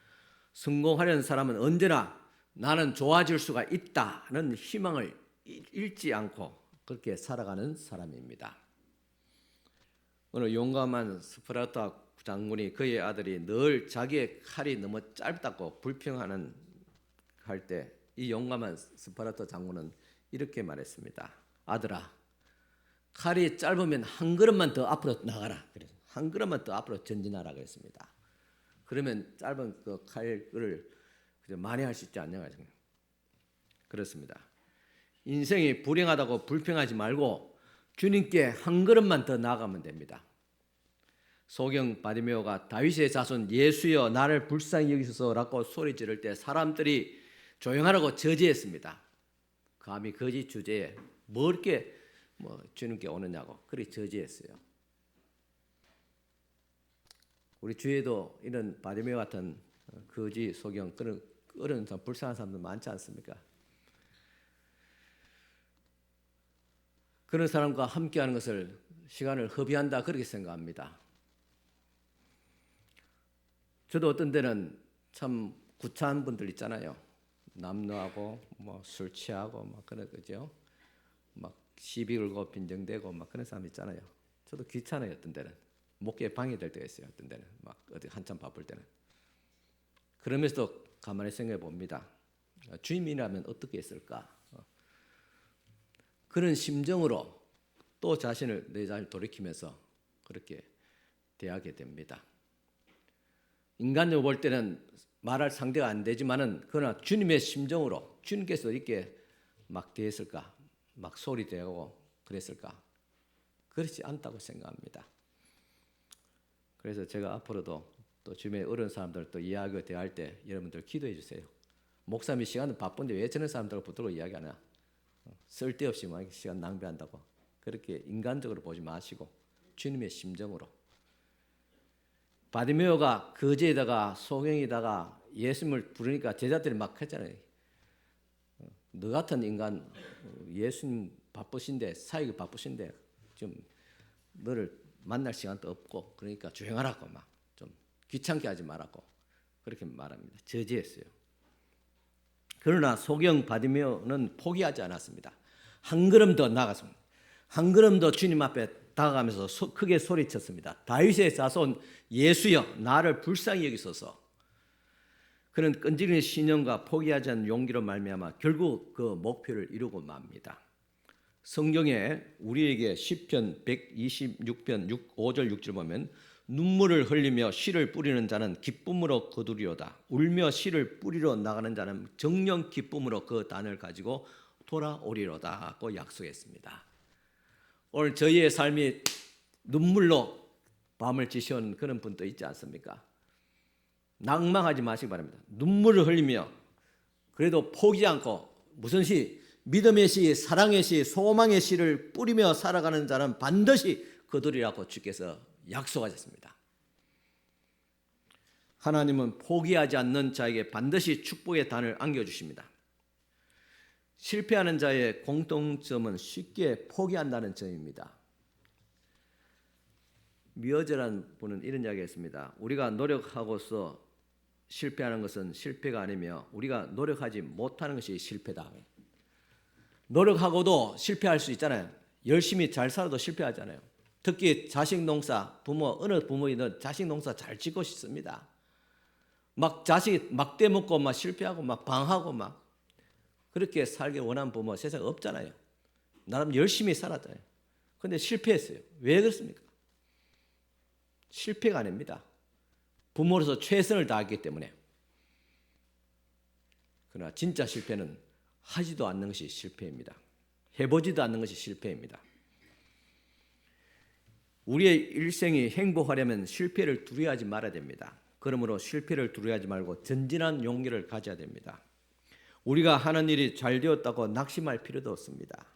성공하려는 사람은 언제나 나는 좋아질 수가 있다는 희망을 잃지 않고 그렇게 살아가는 사람입니다. 오늘 용감한 스파르타 장군이 그의 아들이 늘 자기의 칼이 너무 짧다고 불평하는 할 때 이 용감한 스파르타 장군은 이렇게 말했습니다. 아들아, 칼이 짧으면 한 걸음만 더 앞으로 나가라. 그래서 한 걸음만 더 앞으로 전진하라 그랬습니다. 그러면 짧은 그 칼을 많이 할 수 있지 않냐. 그렇습니다. 인생이 불행하다고 불평하지 말고 주님께 한 걸음만 더 나아가면 됩니다. 소경 바디메오가 다윗의 자손 예수여 나를 불쌍히 여기소서라고 소리 지를 때 사람들이 조용하라고 저지했습니다. 감히 거짓 주제에 뭐 이렇게 주님께 오느냐고 그렇게 저지했어요. 우리 주위에도 이런 바디메오 같은 거짓 소경 그런 불쌍한 사람들 많지 않습니까? 그런 사람과 함께하는 것을 시간을 허비한다 그렇게 생각합니다. 저도 어떤 때는 참 구차한 분들 있잖아요. 남노하고 술 취하고 그런 거죠. 시비 걸고 빈정대고 그런 사람 있잖아요. 저도 귀찮아요. 어떤 때는 목에 방해될 때가 있어요. 어떤 때는 어디 한참 바쁠 때는. 그러면서도 가만히 생각해 봅니다. 주님이라면 어떻게 했을까? 그런 심정으로 또 내 자신을 돌이키면서 그렇게 대하게 됩니다. 인간적으로 볼 때는 말할 상대가 안 되지만은 그러나 주님의 심정으로 주님께서 이렇게 막 대했을까? 막 소리대고 그랬을까? 그렇지 않다고 생각합니다. 그래서 제가 앞으로도 또 주변의 어려운 사람들 또 이야기를 대할 때 여러분들 기도해 주세요. 목사님이 시간은 바쁜데 왜 저런 사람들을 붙들고 이야기하나? 쓸데없이 막 시간 낭비한다고 그렇게 인간적으로 보지 마시고 주님의 심정으로. 바디메오가 거지에다가 소경에다가 예수님을 부르니까 제자들이 막 했잖아요. 너 같은 인간 예수님 바쁘신데 사역이 바쁘신데 좀 너를 만날 시간도 없고 그러니까 조용하라고 막 좀 귀찮게 하지 말라고 그렇게 말합니다. 저지했어요. 그러나 소경 바디메오는 포기하지 않았습니다. 한 걸음 더 나갔습니다. 한 걸음 더 주님 앞에 다가가면서 크게 소리쳤습니다. 다윗의 자손 예수여 나를 불쌍히 여기소서. 그는 끈질긴 신념과 포기하지 않는 용기로 말미암아 결국 그 목표를 이루고 맙니다. 성경에 우리에게 시편 126편 5절 6절 보면 눈물을 흘리며 씨를 뿌리는 자는 기쁨으로 거두리로다. 울며 씨를 뿌리러 나가는 자는 정령 기쁨으로 그 단을 가지고 돌아오리로다고 약속했습니다. 오늘 저희의 삶이 눈물로 밤을 지새운 그런 분도 있지 않습니까? 낭망하지 마시기 바랍니다. 눈물을 흘리며 그래도 포기 않고 무슨 시? 믿음의 시, 사랑의 시, 소망의 시를 뿌리며 살아가는 자는 반드시 거두리라고 주께서 약속하셨습니다. 하나님은 포기하지 않는 자에게 반드시 축복의 단을 안겨주십니다. 실패하는 자의 공통점은 쉽게 포기한다는 점입니다. 미어제라는 분은 이런 이야기했습니다. 우리가 노력하고서 실패하는 것은 실패가 아니며 우리가 노력하지 못하는 것이 실패다. 노력하고도 실패할 수 있잖아요. 열심히 잘 살아도 실패하잖아요. 특히 자식 농사, 어느 부모이든 자식 농사 잘 짓고 싶습니다. 막 자식 막대 먹고 막 실패하고 막 방하고 막 그렇게 살기 원하는 부모 세상에 없잖아요. 나름 열심히 살았잖아요. 그런데 실패했어요. 왜 그렇습니까? 실패가 아닙니다. 부모로서 최선을 다했기 때문에. 그러나 진짜 실패는 하지도 않는 것이 실패입니다. 해보지도 않는 것이 실패입니다. 우리의 일생이 행복하려면 실패를 두려워하지 말아야 됩니다. 그러므로 실패를 두려워하지 말고 전진한 용기를 가져야 됩니다. 우리가 하는 일이 잘 되었다고 낙심할 필요도 없습니다.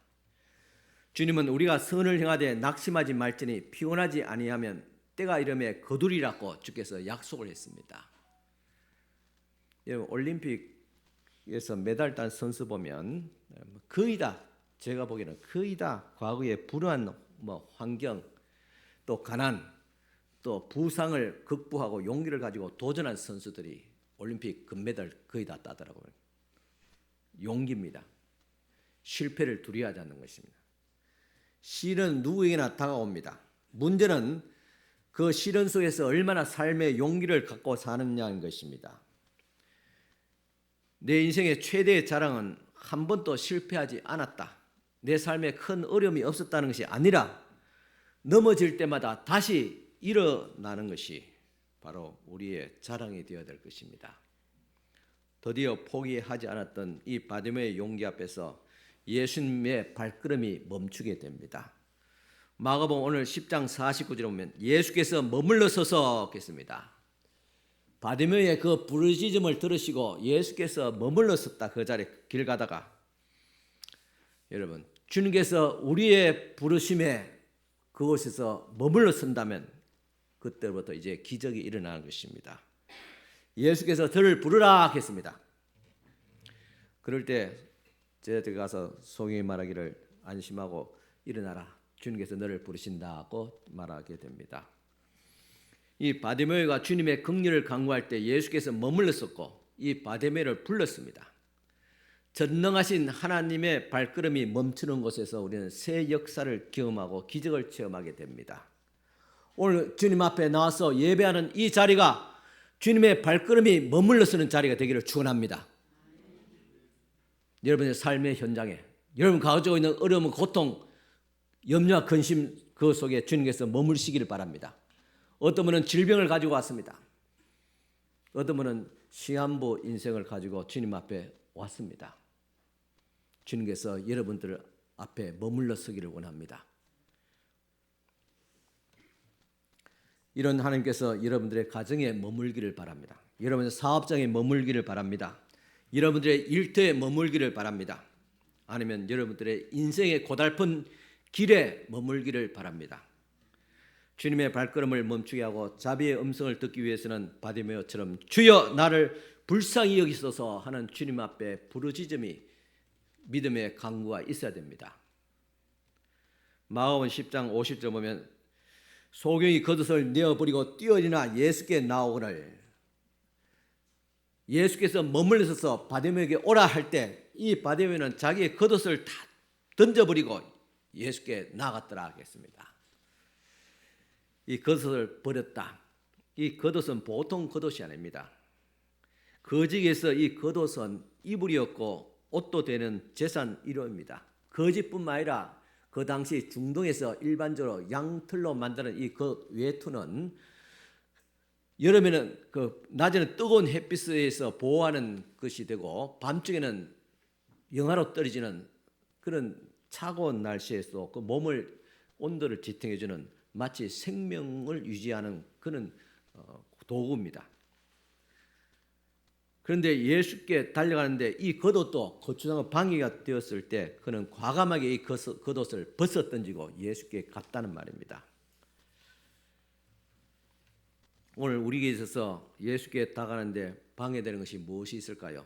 주님은 우리가 선을 행하되 낙심하지 말지니 피곤하지 아니하면 때가 이름에 거두리라고 주께서 약속을 했습니다. 올림픽에서 메달 딴 선수 보면 거의 다 제가 보기에는 거의 다 과거의 불우한 환경 또 가난 또 부상을 극복하고 용기를 가지고 도전한 선수들이 올림픽 금메달 거의 다 따더라고요. 용기입니다. 실패를 두려워하지 않는 것입니다. 시련은 누구에게나 다가옵니다. 문제는 그 시련 속에서 얼마나 삶의 용기를 갖고 사느냐는 것입니다. 내 인생의 최대의 자랑은 한 번도 실패하지 않았다. 내 삶에 큰 어려움이 없었다는 것이 아니라 넘어질 때마다 다시 일어나는 것이 바로 우리의 자랑이 되어야 될 것입니다. 드디어 포기하지 않았던 이 바디메오의 용기 앞에서 예수님의 발걸음이 멈추게 됩니다. 마가복음 오늘 10장 49절에 보면 예수께서 머물러 서서 겠습니다. 바디메오의 그 부르짖음을 들으시고 예수께서 머물러 섰다. 그 자리에 길 가다가 여러분 주님께서 우리의 부르심에 그곳에서 머물러 선다면 그때부터 이제 기적이 일어나는 것입니다. 예수께서 저를 부르라 했습니다. 그럴 때 제가 가서 소경이 말하기를 안심하고 일어나라. 주님께서 너를 부르신다고 말하게 됩니다. 이 바디메오가 주님의 긍휼을 간구할 때 예수께서 머물렀었고 이 바디메오를 불렀습니다. 전능하신 하나님의 발걸음이 멈추는 곳에서 우리는 새 역사를 경험하고 기적을 체험하게 됩니다. 오늘 주님 앞에 나와서 예배하는 이 자리가 주님의 발걸음이 머물러 서는 자리가 되기를 축원합니다. 여러분의 삶의 현장에 여러분 가지고 있는 어려움, 고통, 염려와 근심 그 속에 주님께서 머물시기를 바랍니다. 어떤 분은 질병을 가지고 왔습니다. 어드문은 시한부 인생을 가지고 주님 앞에 왔습니다. 주님께서 여러분들 앞에 머물러 서기를 원합니다. 이런 하나님께서 여러분들의 가정에 머물기를 바랍니다. 여러분의 사업장에 머물기를 바랍니다. 여러분들의 일터에 머물기를 바랍니다. 아니면 여러분들의 인생의 고달픈 길에 머물기를 바랍니다. 주님의 발걸음을 멈추게 하고 자비의 음성을 듣기 위해서는 바디메오처럼 주여 나를 불쌍히 여기소서 하는 주님 앞에 부르짖음이 믿음의 강구가 있어야 됩니다. 마가복음 10장 50절 보면 소경이 겉옷을 내어버리고 뛰어일어나 예수께 나오거늘 예수께서 머물러서서 바디메오에게 오라 할 때 이 바디메오는 자기의 겉옷을 다 던져버리고 예수께 나갔더라 하겠습니다. 이 겉옷을 버렸다. 이 겉옷은 보통 겉옷이 아닙니다. 거지에서 이 겉옷은 이불이었고 옷도 되는 재산 1호입니다. 거지뿐만 아니라 그 당시 중동에서 일반적으로 양털로 만드는 이 외투는 여름에는 낮에는 뜨거운 햇빛에서 보호하는 것이 되고 밤중에는 영하로 떨어지는 그런 차가운 날씨에서 그 몸을 온도를 지탱해주는 마치 생명을 유지하는 그런 도구입니다. 그런데 예수께 달려가는데 이 겉옷도 고추장의 방해가 되었을 때 그는 과감하게 이 겉옷을 벗어 던지고 예수께 갔다는 말입니다. 오늘 우리에게 있어서 예수께 다가가는데 방해되는 것이 무엇이 있을까요?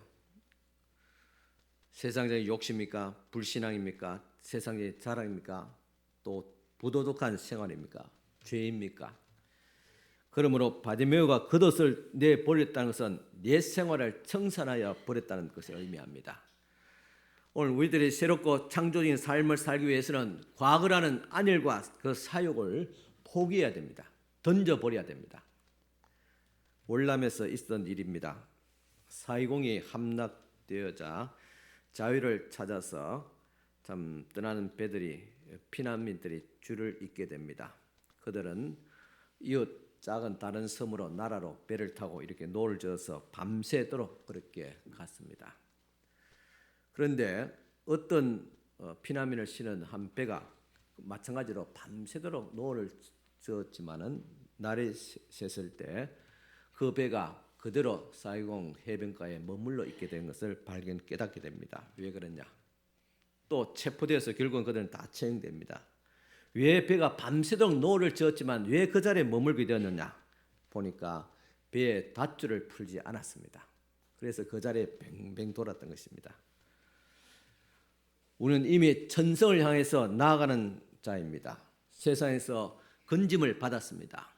세상적인 욕심입니까? 불신앙입니까? 세상의 자랑입니까? 또 부도덕한 생활입니까? 죄입니까? 그러므로 바디메오가 겉옷을 내버렸다는 것은 옛 생활을 청산하여 버렸다는 것을 의미합니다. 오늘 우리들이 새롭고 창조적인 삶을 살기 위해서는 과거라는 안일과 그 사욕을 포기해야 됩니다. 던져버려야 됩니다. 월남에서 있었던 일입니다. 4.20이 함락되어자 자유를 찾아서 참 떠나는 배들이 피난민들이 줄을 잇게 됩니다. 그들은 이웃 작은 다른 섬으로 나라로 배를 타고 이렇게 노를 저어서 밤새도록 그렇게 갔습니다. 그런데 어떤 피난민을 실은 한 배가 마찬가지로 밤새도록 노를 저었지만은 날이 샜을 때 그 배가 그대로 4.20 해변가에 머물러 있게 된 것을 깨닫게 됩니다. 왜 그러냐? 또 체포되어서 결국은 그들은 다 처형됩니다. 왜 배가 밤새도록 노를 저었지만 왜 그 자리에 머물게 되었느냐? 보니까 배의 밧줄을 풀지 않았습니다. 그래서 그 자리에 뱅뱅 돌았던 것입니다. 우리는 이미 천성을 향해서 나아가는 자입니다. 세상에서 건짐을 받았습니다.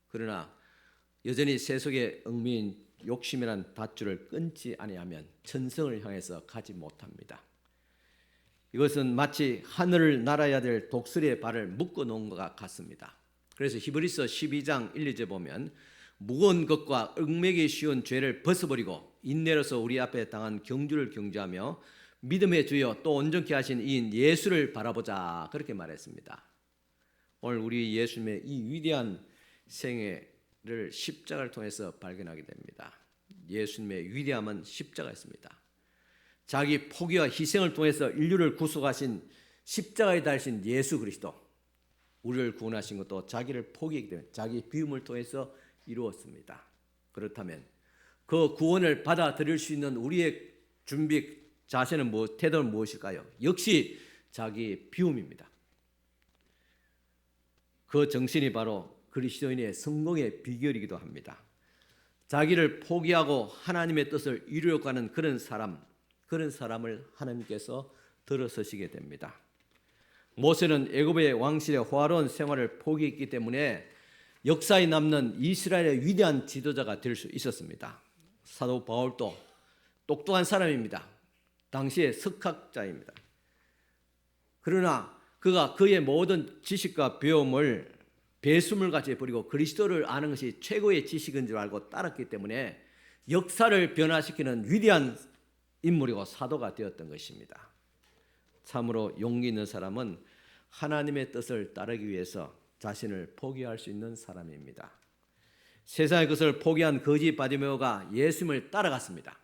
그러나 여전히 세속의 얽매인 욕심이란 밧줄을 끊지 아니하면 천성을 향해서 가지 못합니다. 이것은 마치 하늘을 날아야 될 독수리의 발을 묶어 놓은 것과 같습니다. 그래서 히브리서 12장 1, 2절 보면 무거운 것과 얽매기 쉬운 죄를 벗어버리고 인내로서 우리 앞에 당한 경주를 경주하며 믿음의 주여 또 온전케 하신 이인 예수를 바라보자 그렇게 말했습니다. 오늘 우리 예수님의 이 위대한 생애를 십자가를 통해서 발견하게 됩니다. 예수님의 위대함은 십자가였습니다. 자기 포기와 희생을 통해서 인류를 구속하신 십자가에 달신 예수 그리스도, 우리를 구원하신 것도 자기를 포기했기 때문에 자기 비움을 통해서 이루었습니다. 그렇다면 그 구원을 받아들일 수 있는 우리의 준비 자세는 태도는 무엇일까요? 역시 자기 비움입니다. 그 정신이 바로 그리스도인의 성공의 비결이기도 합니다. 자기를 포기하고 하나님의 뜻을 이루려고 하는 그런 사람을 하나님께서 들어서시게 됩니다. 모세는 애굽의 왕실의 호화로운 생활을 포기했기 때문에 역사에 남는 이스라엘의 위대한 지도자가 될 수 있었습니다. 사도 바울도 똑똑한 사람입니다. 당시의 석학자입니다. 그러나 그가 그의 모든 지식과 배움을 배수물같이 버리고 그리스도를 아는 것이 최고의 지식인 줄 알고 따랐기 때문에 역사를 변화시키는 위대한 인물이고 사도가 되었던 것입니다. 참으로 용기 있는 사람은 하나님의 뜻을 따르기 위해서 자신을 포기할 수 있는 사람입니다. 세상의 것을 포기한 거지 바디메오가 예수님을 따라갔습니다.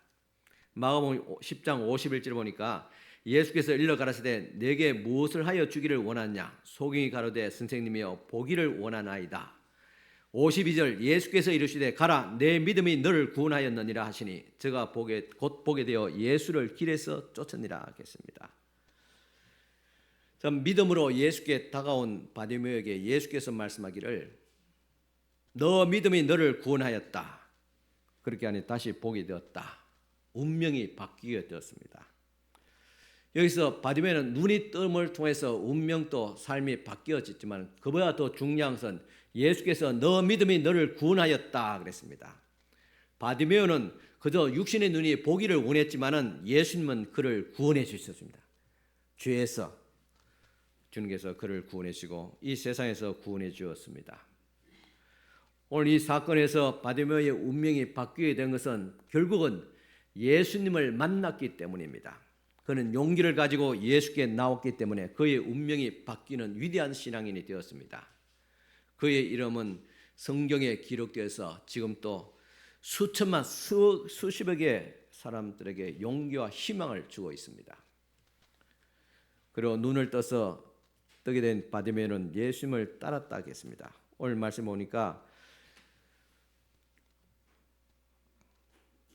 마가복음 10장 51절 보니까 예수께서 일러 가라사대 내게 무엇을 하여 주기를 원하냐 소경이 가로되 선생님이여 보기를 원하나이다. 52절 예수께서 이르시되 가라 내 믿음이 너를 구원하였느니라 하시니 저가 곧 보게 되어 예수를 길에서 쫓으니라 하겠습니다. 참 믿음으로 예수께 다가온 바디메오에게 예수께서 말씀하기를 너 믿음이 너를 구원하였다. 그렇게 하니 다시 보게 되었다. 운명이 바뀌게 되었습니다. 여기서 바디메오는 눈이 뜸을 통해서 운명도 삶이 바뀌어졌지만 그보다 더 중요한 것은 예수께서 너 믿음이 너를 구원하였다 그랬습니다. 바디메오는 그저 육신의 눈이 보기를 원했지만은 예수님은 그를 구원해 주셨습니다. 죄에서 주님께서 그를 구원해 주시고 이 세상에서 구원해 주었습니다. 오늘 이 사건에서 바디메오의 운명이 바뀌게 된 것은 결국은 예수님을 만났기 때문입니다. 그는 용기를 가지고 예수께 나왔기 때문에 그의 운명이 바뀌는 위대한 신앙인이 되었습니다. 그의 이름은 성경에 기록되어서 지금 또 수천만 수십여 개의 사람들에게 용기와 희망을 주고 있습니다. 그리고 눈을 뜨게 된 바디메오는 예수님을 따랐다 하겠습니다. 오늘 말씀 보니까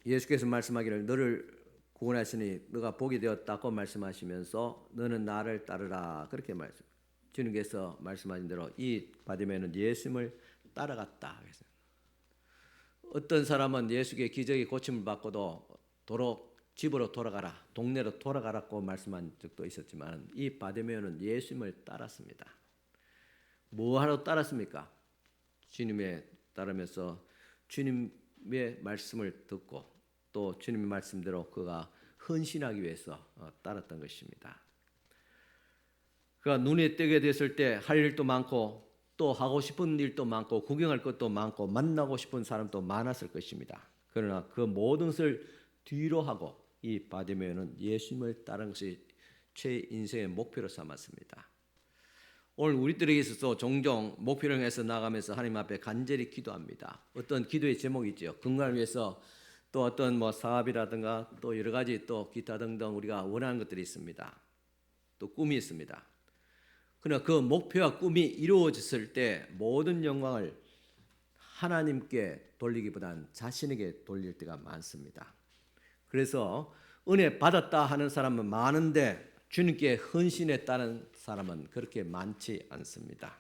예수께서 말씀하기를 너를 구원하시니 너가 복이 되었다고 말씀하시면서 너는 나를 따르라 그렇게 말씀. 주님께서 말씀하신 대로 이 바디메오는 예수님을 따라갔다. 어떤 사람은 예수께 기적의 고침을 받고도 집으로 돌아가라, 동네로 돌아가라고 말씀한 적도 있었지만 이 바디메오는 예수님을 따랐습니다. 뭐하러 따랐습니까? 주님에 따르면서 주님의 말씀을 듣고 또 주님의 말씀대로 그가 헌신하기 위해서 따랐던 것입니다. 그가 눈에 뜨게 됐을 때 할 일도 많고 또 하고 싶은 일도 많고 구경할 것도 많고 만나고 싶은 사람도 많았을 것입니다. 그러나 그 모든 것을 뒤로 하고 이 바디메오는 예수님을 따른 것이 인생의 목표로 삼았습니다. 오늘 우리들에게 있어서 종종 목표를 향해서 나가면서 하나님 앞에 간절히 기도합니다. 어떤 기도의 제목이 있죠. 건강을 위해서 또 어떤 사업이라든가 또 여러 가지 또 기타 등등 우리가 원하는 것들이 있습니다. 또 꿈이 있습니다. 그러나 그 목표와 꿈이 이루어졌을 때 모든 영광을 하나님께 돌리기보다는 자신에게 돌릴 때가 많습니다. 그래서 은혜 받았다 하는 사람은 많은데 주님께 헌신했다는 사람은 그렇게 많지 않습니다.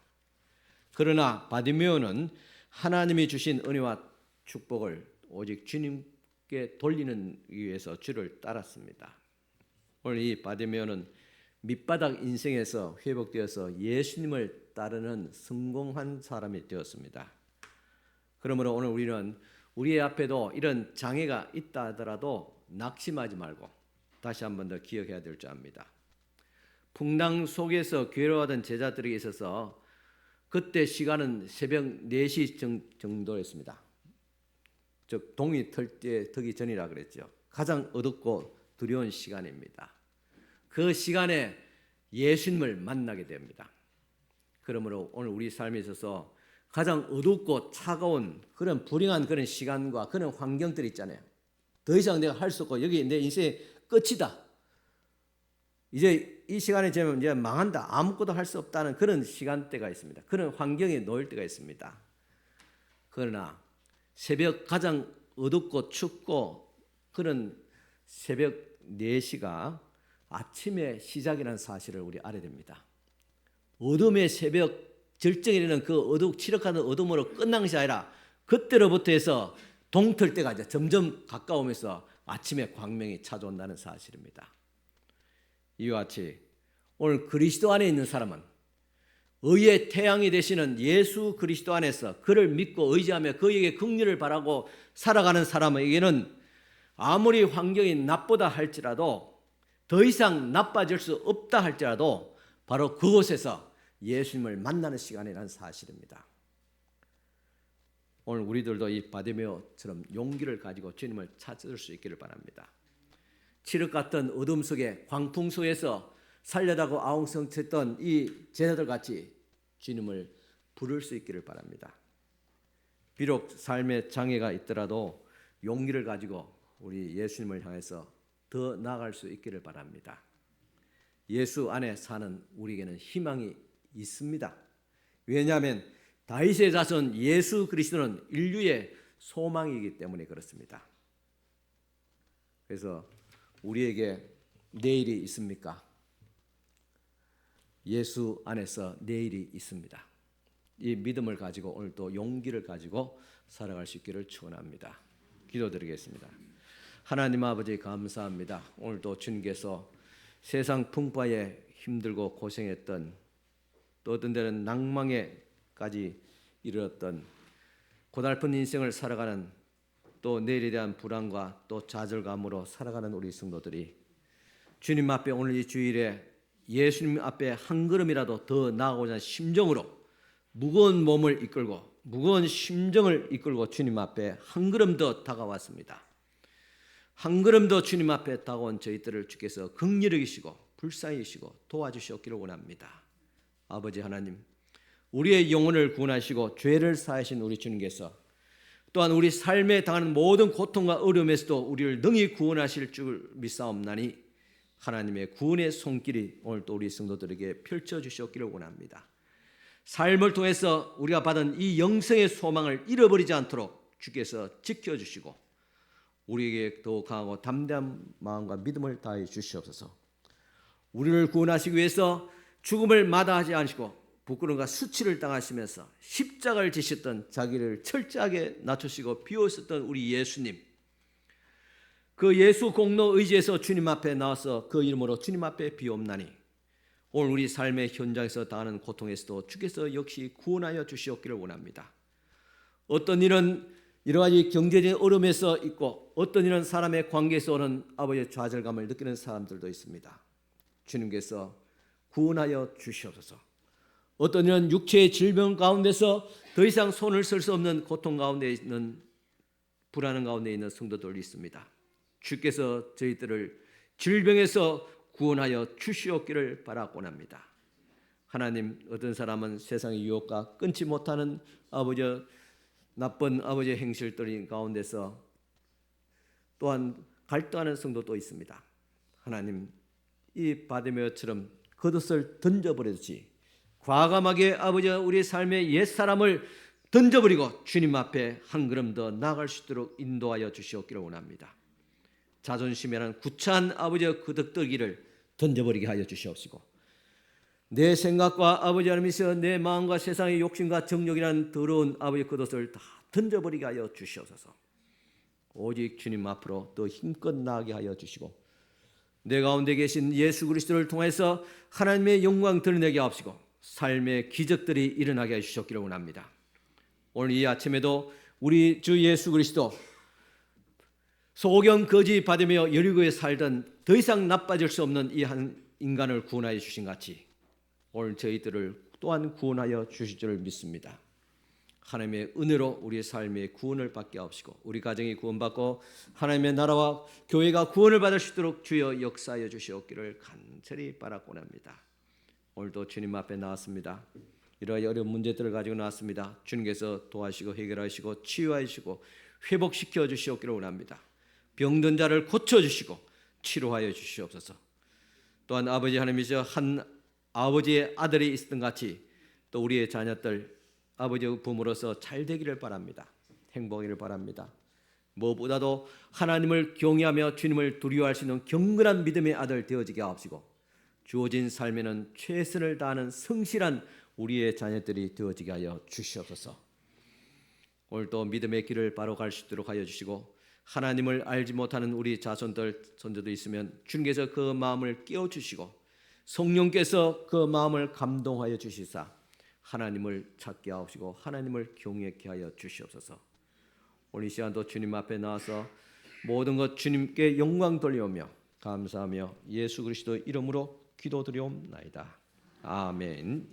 그러나 바디메오는 하나님이 주신 은혜와 축복을 오직 주님께 돌리는 위해서 주를 따랐습니다. 오늘 이 바디메오는 밑바닥 인생에서 회복되어서 예수님을 따르는 성공한 사람이 되었습니다. 그러므로 오늘 우리는 우리 앞에도 이런 장애가 있다 하더라도 낙심하지 말고 다시 한 번 더 기억해야 될 줄 압니다. 풍랑 속에서 괴로워하던 제자들에게 있어서 그때 시간은 새벽 4시 정도였습니다. 즉 동이 트기 전이라 그랬죠. 가장 어둡고 두려운 시간입니다. 그 시간에 예수님을 만나게 됩니다. 그러므로 오늘 우리 삶에 있어서 가장 어둡고 차가운 그런 불행한 그런 시간과 그런 환경들이 있잖아요. 더 이상 내가 할 수 없고 여기 내 인생의 끝이다. 이제 이 시간에 되면 이제 망한다. 아무것도 할 수 없다는 그런 시간대가 있습니다. 그런 환경에 놓일 때가 있습니다. 그러나 새벽 가장 어둡고 춥고 그런 새벽 4시가 아침의 시작이라는 사실을 우리 알아야 됩니다. 어둠의 새벽 절정에 이르는 그 칠흑하는 어둠으로 끝난 것이 아니라 그때로부터 해서 동틀 때가 이제 점점 가까우면서 아침의 광명이 찾아온다는 사실입니다. 이와 같이 오늘 그리스도 안에 있는 사람은 의의 태양이 되시는 예수 그리스도 안에서 그를 믿고 의지하며 그에게 긍휼을 바라고 살아가는 사람에게는 아무리 환경이 나쁘다 할지라도 더 이상 나빠질 수 없다 할지라도 바로 그곳에서 예수님을 만나는 시간이라는 사실입니다. 오늘 우리들도 이 바디메오처럼 용기를 가지고 주님을 찾을 수 있기를 바랍니다. 칠흑 같은 어둠 속에 광풍 속에서 살려다고 아웅성쳤던 이 제자들 같이 주님을 부를 수 있기를 바랍니다. 비록 삶의 장애가 있더라도 용기를 가지고 우리 예수님을 향해서 더 나아갈 수 있기를 바랍니다. 예수 안에 사는 우리에게는 희망이 있습니다. 왜냐하면 다윗의 자손 예수 그리스도는 인류의 소망이기 때문에 그렇습니다. 그래서 우리에게 내일이 있습니까? 예수 안에서 내일이 있습니다. 이 믿음을 가지고 오늘도 용기를 가지고 살아갈 수 있기를 축원합니다. 기도드리겠습니다. 하나님 아버지 감사합니다. 오늘도 주님께서 세상 풍파에 힘들고 고생했던 또 어떤 때는 낭망에까지 이르렀던 고달픈 인생을 살아가는 또 내일에 대한 불안과 또 좌절감으로 살아가는 우리 성도들이 주님 앞에 오늘 이 주일에 예수님 앞에 한 걸음이라도 더 나아가고자 하는 심정으로 무거운 몸을 이끌고 무거운 심정을 이끌고 주님 앞에 한 걸음 더 다가왔습니다. 한 걸음 더 주님 앞에 다가온 저희들을 주께서 긍휼히 여기시고 불쌍히 여기시고 도와주시옵기를 원합니다. 아버지 하나님, 우리의 영혼을 구원하시고 죄를 사하신 우리 주님께서 또한 우리 삶에 당하는 모든 고통과 어려움에서도 우리를 능히 구원하실 줄 믿사옵나니 하나님의 구원의 손길이 오늘 또 우리 성도들에게 펼쳐주시옵기를 원합니다. 삶을 통해서 우리가 받은 이 영생의 소망을 잃어버리지 않도록 주께서 지켜주시고 우리에게 더 강하고 담대한 마음과 믿음을 다해 주시옵소서. 우리를 구원하시기 위해서 죽음을 마다하지 않으시고 부끄러움과 수치를 당하시면서 십자가를 지셨던 자기를 철저하게 낮추시고 비우셨던 우리 예수님, 그 예수 공로 의지에서 주님 앞에 나와서 그 이름으로 주님 앞에 비옵나니 오늘 우리 삶의 현장에서 당하는 고통에서도 주께서 역시 구원하여 주시옵기를 원합니다. 어떤 일은 여러 가지 경제적인 어려움에서 있고 어떤 일은 사람의 관계에서 오는 아버지의 좌절감을 느끼는 사람들도 있습니다. 주님께서 구원하여 주시옵소서. 어떤 이는 육체의 질병 가운데서 더 이상 손을 쓸 수 없는 고통 가운데 있는 불안한 가운데 있는 성도들이 있습니다. 주께서 저희들을 질병에서 구원하여 주시옵기를 바라곤 합니다. 하나님, 어떤 사람은 세상의 유혹과 끊지 못하는 아버지 나쁜 아버지의 행실들인 가운데서 또한 갈등하는 성도도 있습니다. 하나님, 이 바디메어처럼 겉옷을 던져버리듯이 과감하게 아버지 우리 삶의 옛사람을 던져버리고 주님 앞에 한 걸음 더 나아갈 수 있도록 인도하여 주시옵기를 원합니다. 자존심이라는 구차한 아버지의 그 덕더기를 던져버리게 하여 주시옵시고 내 생각과 아버지 하나님께서 내 마음과 세상의 욕심과 정욕이라는 더러운 아버지의 겉옷을 다 던져버리게 하여 주시옵소서. 오직 주님 앞으로 더 힘껏 나아가게 하여 주시고 내 가운데 계신 예수 그리스도를 통해서 하나님의 영광 드러내게 하옵시고 삶의 기적들이 일어나게 해주셨기를 원합니다. 오늘 이 아침에도 우리 주 예수 그리스도 소경 거지 받으며 여리고에 살던 더 이상 나빠질 수 없는 이 한 인간을 구원하여 주신 같이 오늘 저희들을 또한 구원하여 주실 줄 믿습니다. 하나님의 은혜로 우리의 삶의 구원을 받게 하옵시고 우리 가정이 구원받고 하나님의 나라와 교회가 구원을 받을 수 있도록 주여 역사하여 주시옵기를 간절히 바라곤 합니다. 오늘도 주님 앞에 나왔습니다. 이러한 어려운 문제들을 가지고 나왔습니다. 주님께서 도와주시고 해결하시고 치유하시고 회복시켜 주시옵기를 원합니다. 병든 자를 고쳐주시고 치료하여 주시옵소서. 또한 아버지 하나님이시여 한 아버지의 아들이 있었던 같이 또 우리의 자녀들 아버지의 부모로서 잘 되기를 바랍니다. 행복하기를 바랍니다. 무엇보다도 하나님을 경외하며 주님을 두려워할 수 있는 경건한 믿음의 아들 되어지게 하옵시고 주어진 삶에는 최선을 다하는 성실한 우리의 자녀들이 되어지게 하여 주시옵소서. 오늘도 믿음의 길을 바로 갈 수 있도록 하여 주시고 하나님을 알지 못하는 우리 자손들 손자도 있으면 주님께서 그 마음을 깨워주시고 성령께서 그 마음을 감동하여 주시사 하나님을 찾게 하옵시고 하나님을 경외케 하여 주시옵소서. 오늘 이 시간도 주님 앞에 나와서 모든 것 주님께 영광 돌려오며 감사하며 예수 그리스도 이름으로 기도드리옵나이다. 아멘.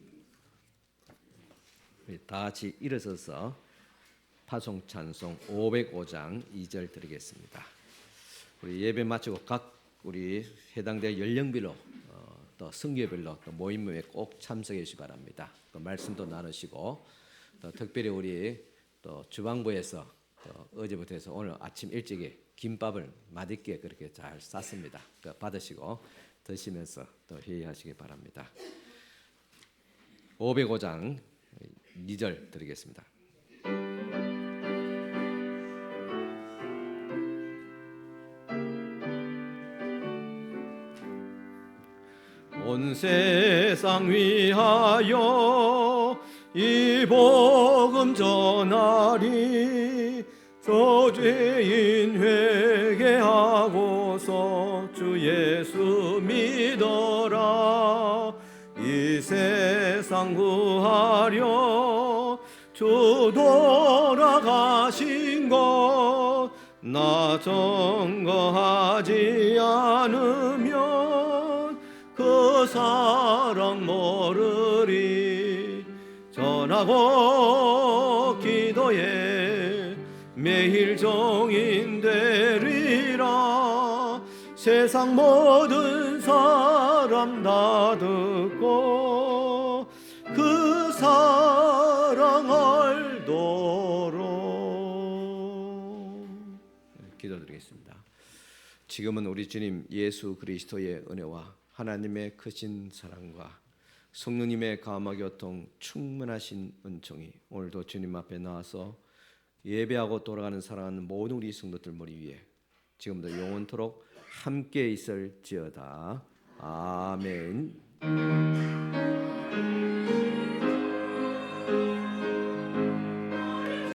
우리 다 같이 일어서서 파송 찬송 505장 2절 드리겠습니다. 우리 예배 마치고 각 우리 해당된 연령별로 또 성교별로 또 모임에 꼭 참석해 주시기 바랍니다. 또 말씀도 나누시고 또 특별히 우리 또 주방부에서 어제부터 해서 오늘 아침 일찍에 김밥을 맛있게 그렇게 잘 쌌습니다. 받으시고 드시면서 또 회의하시기 바랍니다. 505장 2절 드리겠습니다. 온 세상 위하여 이 복음 전하리. 저 죄인 회개하고서 주 예수 믿어라. 이 세상 구하려 주 돌아가신 것 나 증거하지 않으면 그 사랑 모르리. 전하고 기도에 매일 종인되리라. 세상 모든 사람 다 듣고 그 사랑 알도록. 기도드리겠습니다. 지금은 우리 주님 예수 그리스도의 은혜와 하나님의 크신 사랑과 성령님의 감화 교통 충만하신 은총이 오늘도 주님 앞에 나와서 예배하고 돌아가는 사랑하는 모든 우리 성도들 머리 위에 지금도 영원토록 함께 있을지어다. 아멘.